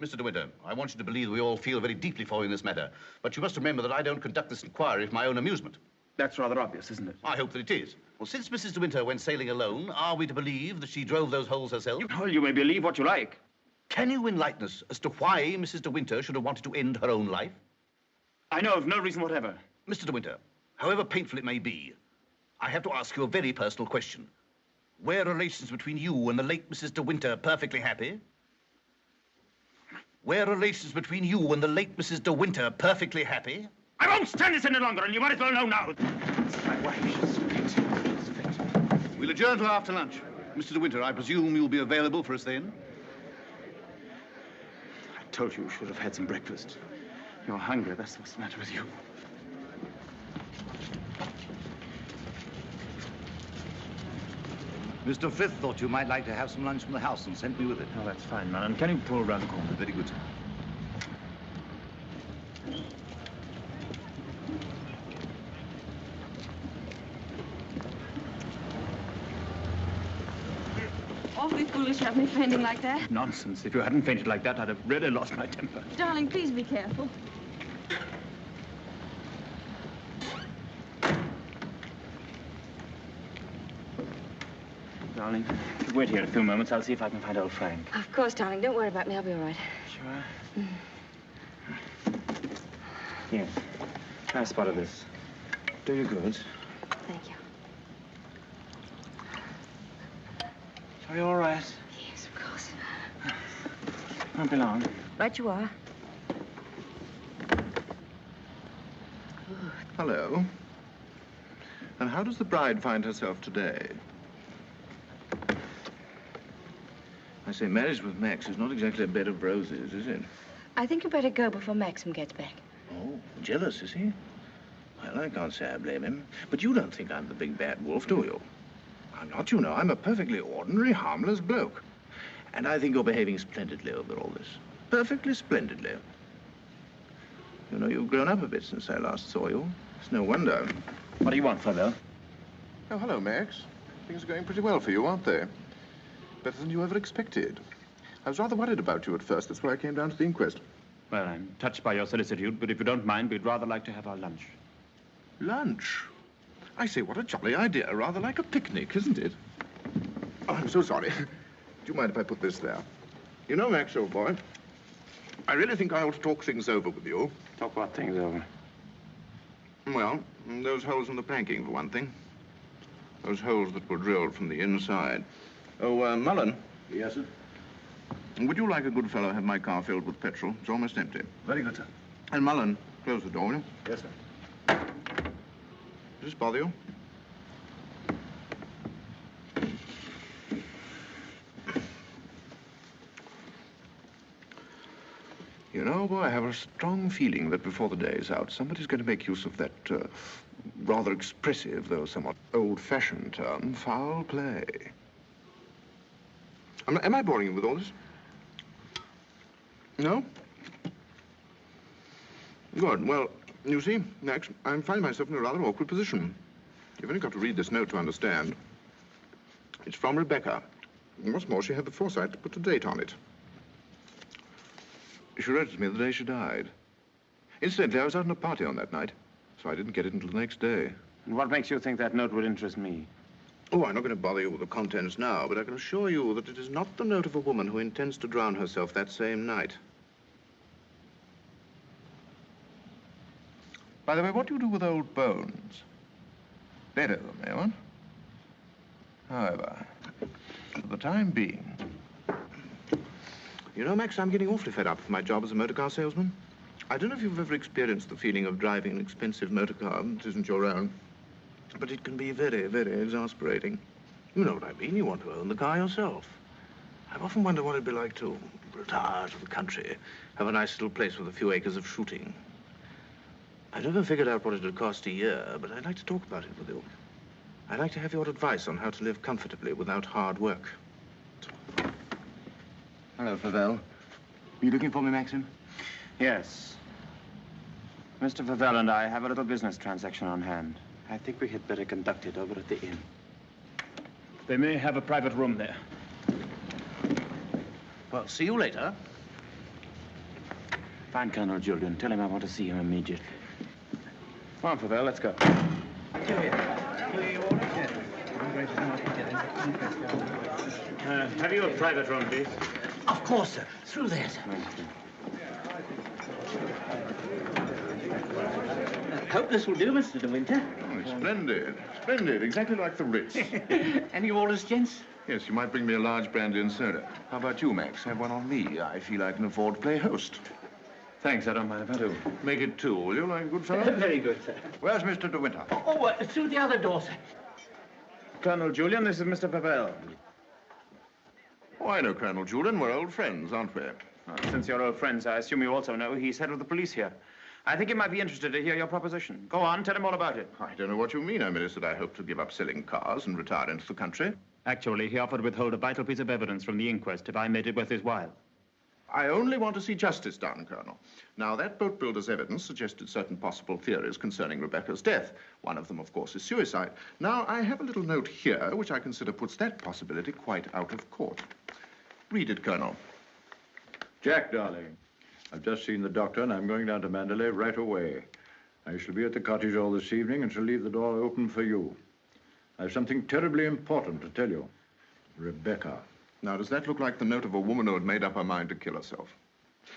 Mr. De Winter, I want you to believe we all feel very deeply for you in this matter. But you must remember that I don't conduct this inquiry for my own amusement. That's rather obvious, isn't it? I hope that it is. Well, since Mrs. De Winter went sailing alone, are we to believe that she drove those holes herself? Well, you may believe what you like. Can you enlighten us as to why Mrs. De Winter should have wanted to end her own life? I know of no reason whatever. Mr. De Winter, however painful it may be, I have to ask you a very personal question. Were relations between you and the late Mrs. De Winter perfectly happy? Were relations between you and the late Mrs. De Winter perfectly happy? I won't stand this any longer, and you might as well know now. My wife, she's fit. She's fit. We'll adjourn till after lunch. Mr. De Winter, I presume you'll be available for us then? I told you should have had some breakfast. You're hungry, that's what's the matter with you. Mr. Frith thought you might like to have some lunch from the house and sent me with it. Oh, that's fine, man. And can you pull around the corner? Very good, sir. Awfully foolish to have me fainting like that. Nonsense. If you hadn't fainted like that, I'd have really lost my temper. Darling, please be careful. Darling, wait here a few moments. I'll see if I can find old Frank. Of course, darling. Don't worry about me. I'll be all right. Sure. Here. Try a spot of this. Do you good. Thank you. Are you all right? Yes, of course. Won't be long. Right you are. Hello. And how does the bride find herself today? I say, marriage with Max is not exactly a bed of roses, is it? I think you better go before Maxim gets back. Oh, jealous, is he? Well, I can't say I blame him. But you don't think I'm the big bad wolf, do you? I'm not, you know. I'm a perfectly ordinary, harmless bloke. And I think you're behaving splendidly over all this. Perfectly splendidly. You know, you've grown up a bit since I last saw you. It's no wonder. What do you want, Father? Oh, hello, Max. Things are going pretty well for you, aren't they? Better than you ever expected. I was rather worried about you at first. That's why I came down to the inquest. Well, I'm touched by your solicitude, but if you don't mind, we'd rather like to have our lunch. Lunch? I say, what a jolly idea. Rather like a picnic, isn't it? Oh, I'm so sorry. Do you mind if I put this there? You know, Max, old boy, I really think I ought to talk things over with you. Talk what things over? Well, those holes in the planking, for one thing. Those holes that were drilled from the inside. Oh, Mullen. Yes, sir? Would you like a good fellow have my car filled with petrol? It's almost empty. Very good, sir. And Mullen, close the door, will you? Yes, sir. Does this bother you? You know, boy, I have a strong feeling that before the day is out, somebody's going to make use of that rather expressive, though somewhat old-fashioned term, foul play. Am I boring you with all this? No? Good. Well, you see, Max, I'm finding myself in a rather awkward position. You've only got to read this note to understand. It's from Rebecca. And what's more, she had the foresight to put a date on it. She wrote it to me the day she died. Incidentally, I was out on a party on that night, so I didn't get it until the next day. And what makes you think that note would interest me? Oh, I'm not going to bother you with the contents now, but I can assure you that it is not the note of a woman who intends to drown herself that same night. By the way, what do you do with old bones? Bury them, eh, what? However, for the time being... You know, Max, I'm getting awfully fed up with my job as a motor car salesman. I don't know if you've ever experienced the feeling of driving an expensive motor car that isn't your own. But it can be very, very exasperating. You know what I mean. You want to own the car yourself. I've often wondered what it'd be like to retire to the country, have a nice little place with a few acres of shooting. I've never figured out what it would cost a year, but I'd like to talk about it with you. I'd like to have your advice on how to live comfortably without hard work. Hello, Favell. Are you looking for me, Maxim? Yes. Mr. Favell and I have a little business transaction on hand. I think we had better conduct it over at the inn. They may have a private room there. Well, see you later. Find Colonel Julian. Tell him I want to see him immediately. Come on, Pavel, let's go. Have you a private room, please? Of course, sir. Through there, sir. Hope this will do, Mr. De Winter. Oh, splendid. Splendid. Exactly like the Ritz. Any orders, gents? Yes, you might bring me a large brandy and soda. How about you, Max? Have one on me. I feel I can afford to play host. Thanks, I don't mind if I do. Make it two, will you, like a good fellow? Very good, sir. Where's Mr. De Winter? Through the other door, sir. Colonel Julian, this is Mr. Pavel. Oh, I know Colonel Julian. We're old friends, aren't we? Since you're old friends, I assume you also know he's head of the police here. I think he might be interested to hear your proposition. Go on, tell him all about it. I don't know what you mean. I merely said I hope to give up selling cars and retire into the country. Actually, he offered to withhold a vital piece of evidence from the inquest if I made it worth his while. I only want to see justice done, Colonel. Now, that boat builder's evidence suggested certain possible theories concerning Rebecca's death. One of them, of course, is suicide. Now, I have a little note here which I consider puts that possibility quite out of court. Read it, Colonel. Jack, darling, I've just seen the doctor, and I'm going down to Mandalay right away. I shall be at the cottage all this evening and shall leave the door open for you. I have something terribly important to tell you. Rebecca. Now, does that look like the note of a woman who had made up her mind to kill herself?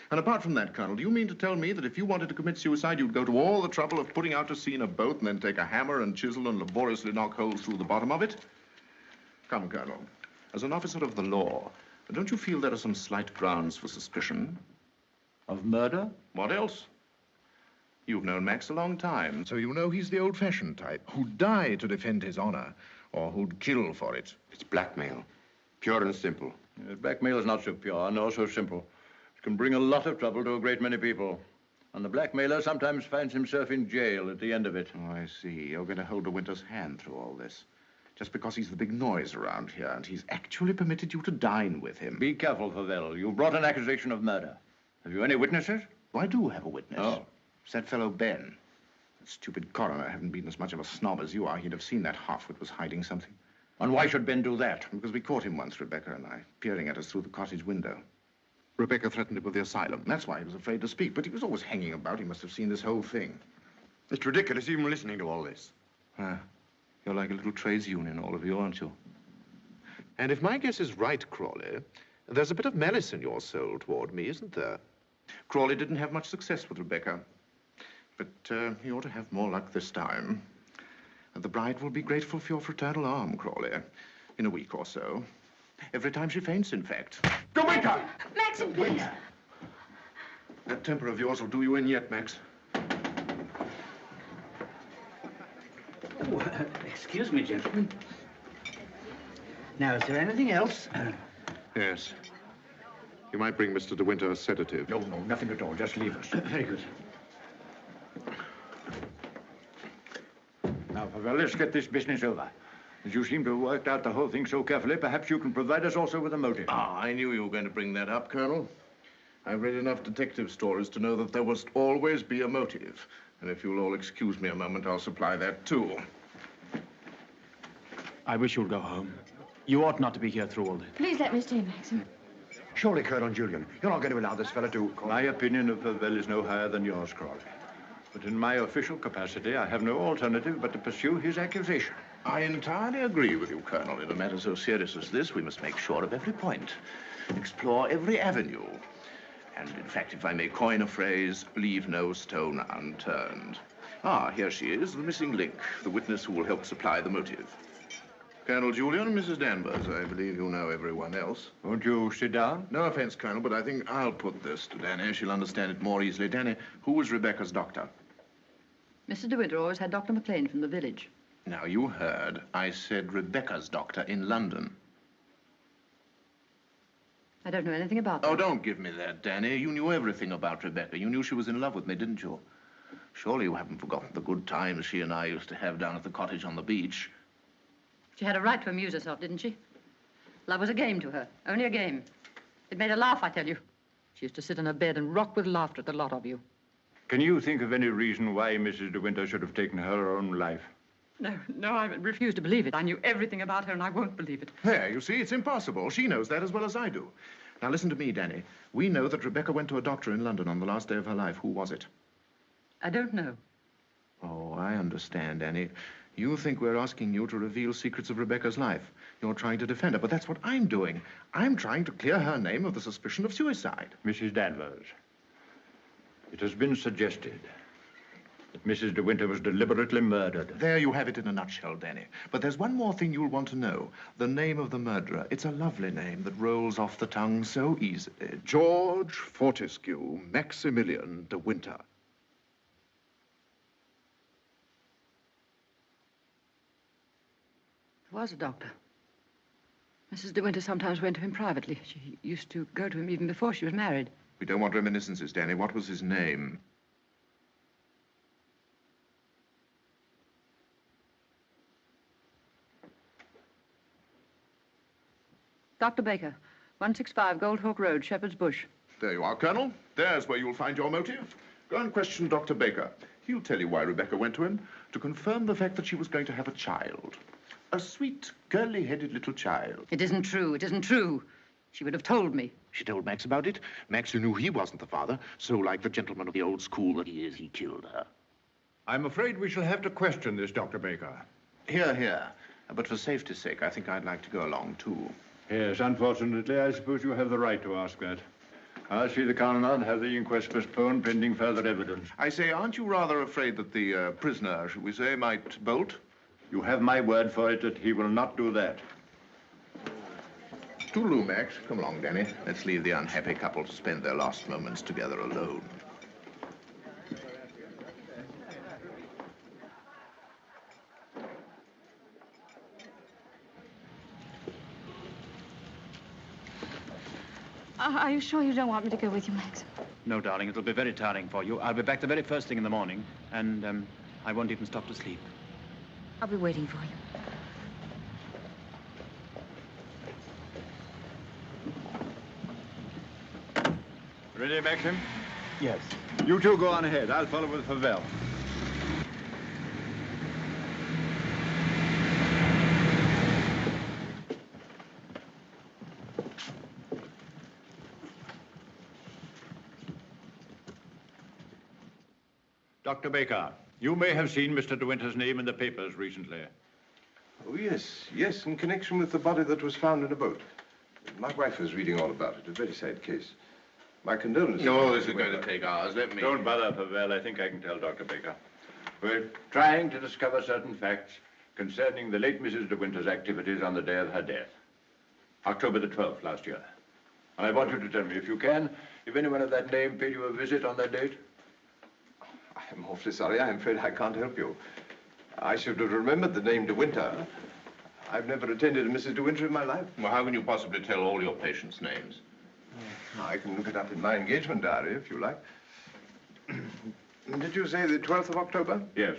And apart from that, Colonel, do you mean to tell me that if you wanted to commit suicide, you'd go to all the trouble of putting out to sea in a boat and then take a hammer and chisel and laboriously knock holes through the bottom of it? Come, Colonel, as an officer of the law, don't you feel there are some slight grounds for suspicion? Of murder? What else? You've known Max a long time, so you know he's the old-fashioned type who'd die to defend his honor, or who'd kill for it. It's blackmail. Pure and simple. Blackmail is not so pure, nor so simple. It can bring a lot of trouble to a great many people. And the blackmailer sometimes finds himself in jail at the end of it. Oh, I see. You're going to hold De Winter's hand through all this. Just because he's the big noise around here, and he's actually permitted you to dine with him. Be careful, Pavel. You've brought an accusation of murder. Have you any witnesses? I do have a witness. Oh. It's that fellow Ben. That stupid coroner hadn't been as much of a snob as you are. He'd have seen that half-wit was hiding something. And why should Ben do that? Because we caught him once, Rebecca and I, peering at us through the cottage window. Rebecca threatened him with the asylum. That's why he was afraid to speak. But he was always hanging about. He must have seen this whole thing. It's ridiculous even listening to all this. You're like a little trades union, all of you, aren't you? And if my guess is right, Crawley, there's a bit of malice in your soul toward me, isn't there? Crawley didn't have much success with Rebecca. But he ought to have more luck this time. The bride will be grateful for your fraternal arm, Crawley, in a week or so. Every time she faints, in fact. De Winter! Maxim, please. That temper of yours will do you in yet, Max. Oh, excuse me, gentlemen. Now, is there anything else? Yes. You might bring Mr. De Winter a sedative. No, nothing at all. Just leave us. Very good. Now, Pavel, let's get this business over. As you seem to have worked out the whole thing so carefully, perhaps you can provide us also with a motive. I knew you were going to bring that up, Colonel. I've read enough detective stories to know that there must always be a motive. And if you'll all excuse me a moment, I'll supply that, too. I wish you'd go home. You ought not to be here through all this. Please let me stay, Maxim. Surely, Colonel Julian, you're not going to allow this fellow to... My opinion of Pavel is no higher than yours, Crawley. But in my official capacity, I have no alternative but to pursue his accusation. I entirely agree with you, Colonel. In a matter so serious as this, we must make sure of every point, explore every avenue. And, in fact, if I may coin a phrase, leave no stone unturned. Here she is, the missing link, the witness who will help supply the motive. Colonel Julian and Mrs. Danvers, I believe you know everyone else. Won't you sit down? No offense, Colonel, but I think I'll put this to Danny. She'll understand it more easily. Danny, who was Rebecca's doctor? Mr. De Winter always had Dr. McLean from the village. Now, you heard. I said Rebecca's doctor in London. I don't know anything about that. Oh, don't give me that, Danny. You knew everything about Rebecca. You knew she was in love with me, didn't you? Surely you haven't forgotten the good times she and I used to have down at the cottage on the beach. She had a right to amuse herself, didn't she? Love was a game to her, only a game. It made her laugh, I tell you. She used to sit in her bed and rock with laughter at the lot of you. Can you think of any reason why Mrs. De Winter should have taken her own life? No, I refuse to believe it. I knew everything about her, and I won't believe it. There, you see, it's impossible. She knows that as well as I do. Now, listen to me, Danny. We know that Rebecca went to a doctor in London on the last day of her life. Who was it? I don't know. Oh, I understand, Annie. You think we're asking you to reveal secrets of Rebecca's life. You're trying to defend her, but that's what I'm doing. I'm trying to clear her name of the suspicion of suicide. Mrs. Danvers, it has been suggested that Mrs. De Winter was deliberately murdered. There you have it in a nutshell, Danny. But there's one more thing you'll want to know. The name of the murderer. It's a lovely name that rolls off the tongue so easily. George Fortescue Maximilian De Winter. He was a doctor. Mrs. De Winter sometimes went to him privately. She used to go to him even before she was married. We don't want reminiscences, Danny. What was his name? Dr. Baker, 165 Goldhawk Road, Shepherd's Bush. There you are, Colonel. There's where you'll find your motive. Go and question Dr. Baker. He'll tell you why Rebecca went to him, to confirm the fact that she was going to have a child. A sweet, curly-headed little child. It isn't true. It isn't true. She would have told me. She told Max about it. Max knew he wasn't the father, so like the gentleman of the old school that he is, he killed her. I'm afraid we shall have to question this, Dr. Baker. Here, here. But for safety's sake, I think I'd like to go along, too. Yes, unfortunately, I suppose you have the right to ask that. I'll see the coroner and have the inquest postponed pending further evidence. I say, aren't you rather afraid that the prisoner, should we say, might bolt? You have my word for it that he will not do that. Toodaloo, Max. Come along, Danny. Let's leave the unhappy couple to spend their last moments together alone. Are you sure you don't want me to go with you, Max? No, darling, it'll be very tiring for you. I'll be back the very first thing in the morning, and I won't even stop to sleep. I'll be waiting for you. Ready, Maxim? Yes. You two go on ahead. I'll follow with Favell. Dr. Baker, you may have seen Mr. De Winter's name in the papers recently. Oh, yes, in connection with the body that was found in a boat. My wife was reading all about it. A very sad case. My condolences. No, this is going to take hours. Let me... Don't bother, Favell. I think I can tell Dr. Baker. We're trying to discover certain facts concerning the late Mrs. De Winter's activities on the day of her death. October the 12th last year. And I want you to tell me, if you can, if anyone of that name paid you a visit on that date. I'm awfully sorry. I'm afraid I can't help you. I should have remembered the name De Winter. I've never attended a Mrs. De Winter in my life. Well, how can you possibly tell all your patients' names? I can look it up in my engagement diary, if you like. Did you say the 12th of October? Yes.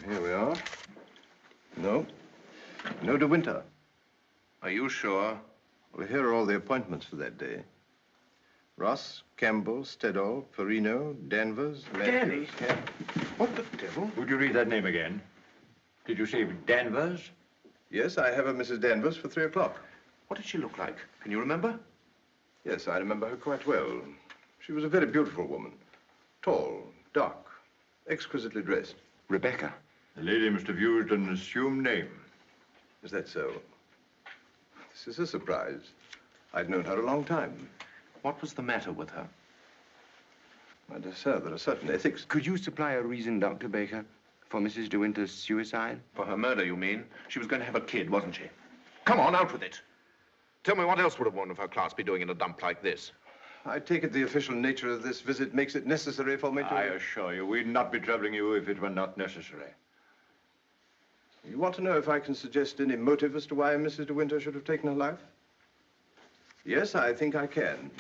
Here we are. No. No De Winter. Are you sure? Well, here are all the appointments for that day. Ross, Campbell, Stedall, Perino, Danvers, Danny? Yeah. What the devil? Would you read that name again? Did you say Danvers? Yes, I have a Mrs. Danvers for 3 o'clock. What did she look like? Can you remember? Yes, I remember her quite well. She was a very beautiful woman. Tall, dark, exquisitely dressed. Rebecca. The lady must have used an assumed name. Is that so? This is a surprise. I'd known her a long time. What was the matter with her? My dear sir, there are certain ethics. Could you supply a reason, Dr. Baker, for Mrs. De Winter's suicide? For her murder, you mean? She was going to have a kid, wasn't she? Come on, out with it. Tell me, what else would a woman of her class be doing in a dump like this? I take it the official nature of this visit makes it necessary for me to... I assure you, we'd not be troubling you if it were not necessary. You want to know if I can suggest any motive as to why Mrs. De Winter should have taken her life? Yes, I think I can.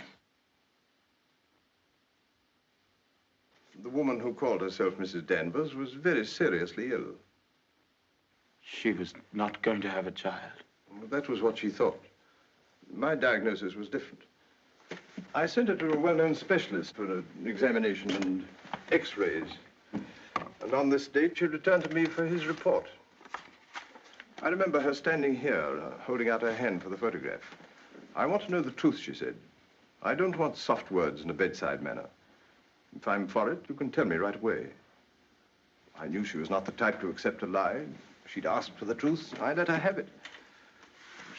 The woman who called herself Mrs. Danvers was very seriously ill. She was not going to have a child. Well, that was what she thought. My diagnosis was different. I sent her to a well-known specialist for an examination and x-rays. And on this date, she returned to me for his report. I remember her standing here, holding out her hand for the photograph. I want to know the truth, she said. I don't want soft words in a bedside manner. If I'm for it, you can tell me right away. I knew she was not the type to accept a lie. She'd asked for the truth. I let her have it.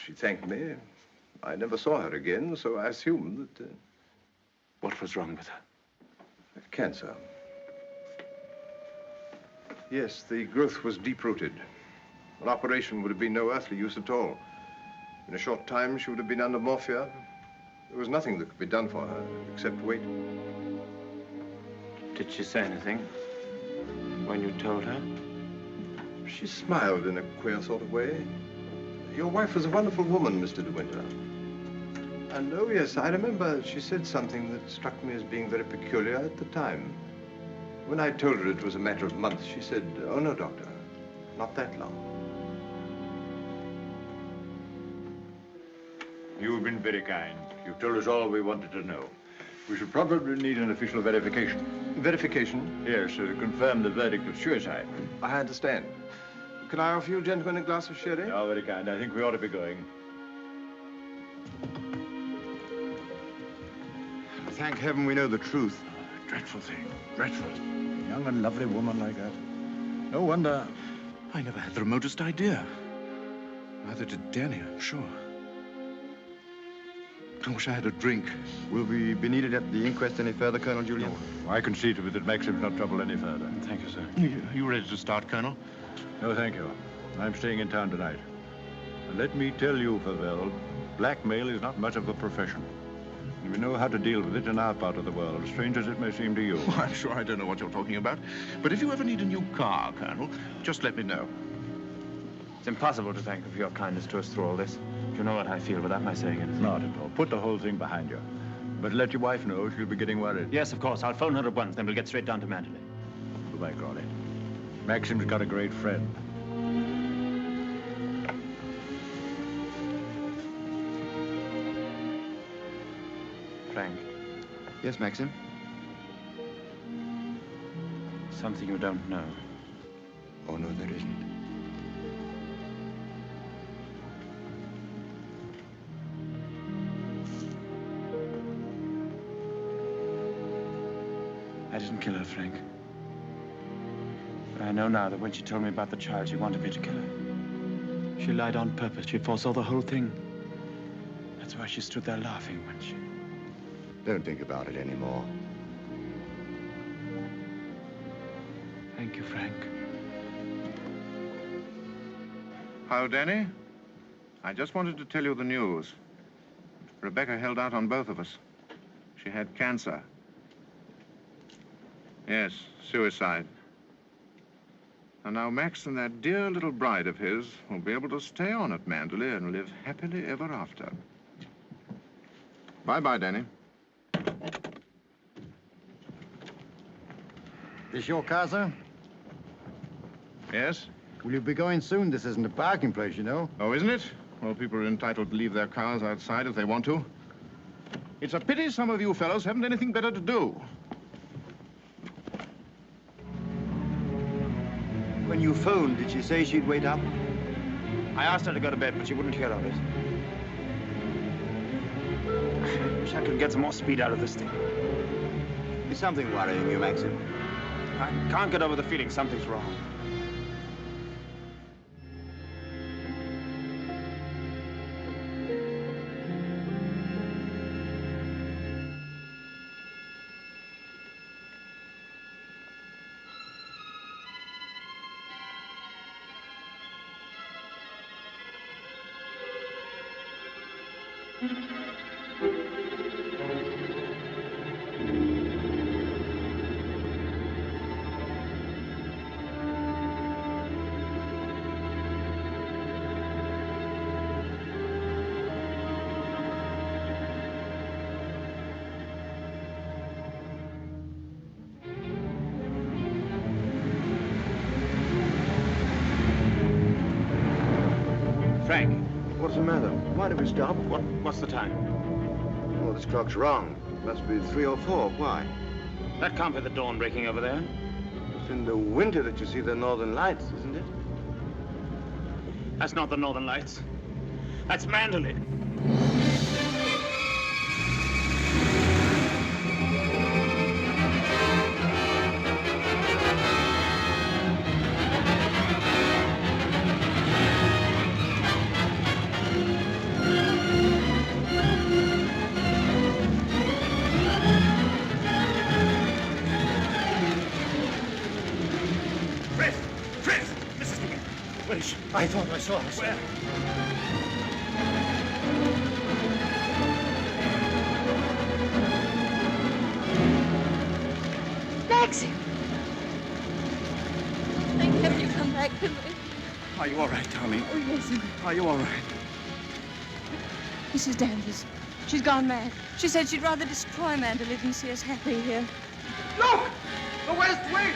She thanked me. I never saw her again, so I assumed that... What was wrong with her? Cancer. Yes, the growth was deep-rooted. An operation would have been no earthly use at all. In a short time, she would have been under morphia. There was nothing that could be done for her, except wait. Did she say anything when you told her? She smiled in a queer sort of way. Your wife was a wonderful woman, Mr. De Winter. And, oh, yes, I remember she said something that struck me as being very peculiar at the time. When I told her it was a matter of months, she said, "Oh, no, doctor, not that long." You've been very kind. You've told us all we wanted to know. We should probably need an official verification. Verification? Yes, to confirm the verdict of suicide. I understand. Can I offer you gentlemen a glass of sherry? Oh, very kind. I think we ought to be going. Thank heaven we know the truth. Dreadful thing. Dreadful. A young and lovely woman like that. No wonder. I never had the remotest idea. Neither did Danny, I'm sure. I wish I had a drink. Will we be needed at the inquest any further, Colonel Julian? No, I can see to it that Maxim's not troubled any further. Thank you, sir. Are you ready to start, Colonel? No, thank you. I'm staying in town tonight. And let me tell you, Favell, blackmail is not much of a profession. And we know how to deal with it in our part of the world, strange as it may seem to you. Oh, I'm sure I don't know what you're talking about. But if you ever need a new car, Colonel, just let me know. It's impossible to thank you for your kindness to us through all this. You know what I feel without my saying anything. Not at all. Put the whole thing behind you. But let your wife know she'll be getting worried. Yes, of course. I'll phone her at once, then we'll get straight down to Mandalay. Goodbye, Crawley. Maxim's got a great friend. Frank. Yes, Maxim? Something you don't know. Oh, no, there isn't. I didn't kill her, Frank. But I know now that when she told me about the child, she wanted me to kill her. She lied on purpose. She foresaw the whole thing. That's why she stood there laughing when she... Don't think about it anymore. Thank you, Frank. How, Danny? I just wanted to tell you the news. Rebecca held out on both of us. She had cancer. Yes, suicide. And now Max and that dear little bride of his will be able to stay on at Mandalay and live happily ever after. Bye-bye, Danny. This your car, sir? Yes? Will you be going soon? This isn't a parking place, you know. Oh, isn't it? Well, people are entitled to leave their cars outside if they want to. It's a pity some of you fellows haven't anything better to do. When you phoned, did she say she'd wait up? I asked her to go to bed, but she wouldn't hear of it. I wish I could get some more speed out of this thing. Is something worrying you, Maxim? I can't get over the feeling something's wrong. Frank. What's the matter? Why did we stop? What's the time? Oh, this clock's wrong. It must be 3 or 4. Why? That can't be the dawn breaking over there. It's in the winter that you see the northern lights, isn't it? That's not the northern lights. That's Mandalay. I thought I saw her, sir. Where? Maxie! Thank heaven you come back to me. Are you all right, darling? Oh, yes. Are you all right? Mrs. Danvers. She's gone mad. She said she'd rather destroy Mandalay than see us happy here. Look! The West Wing!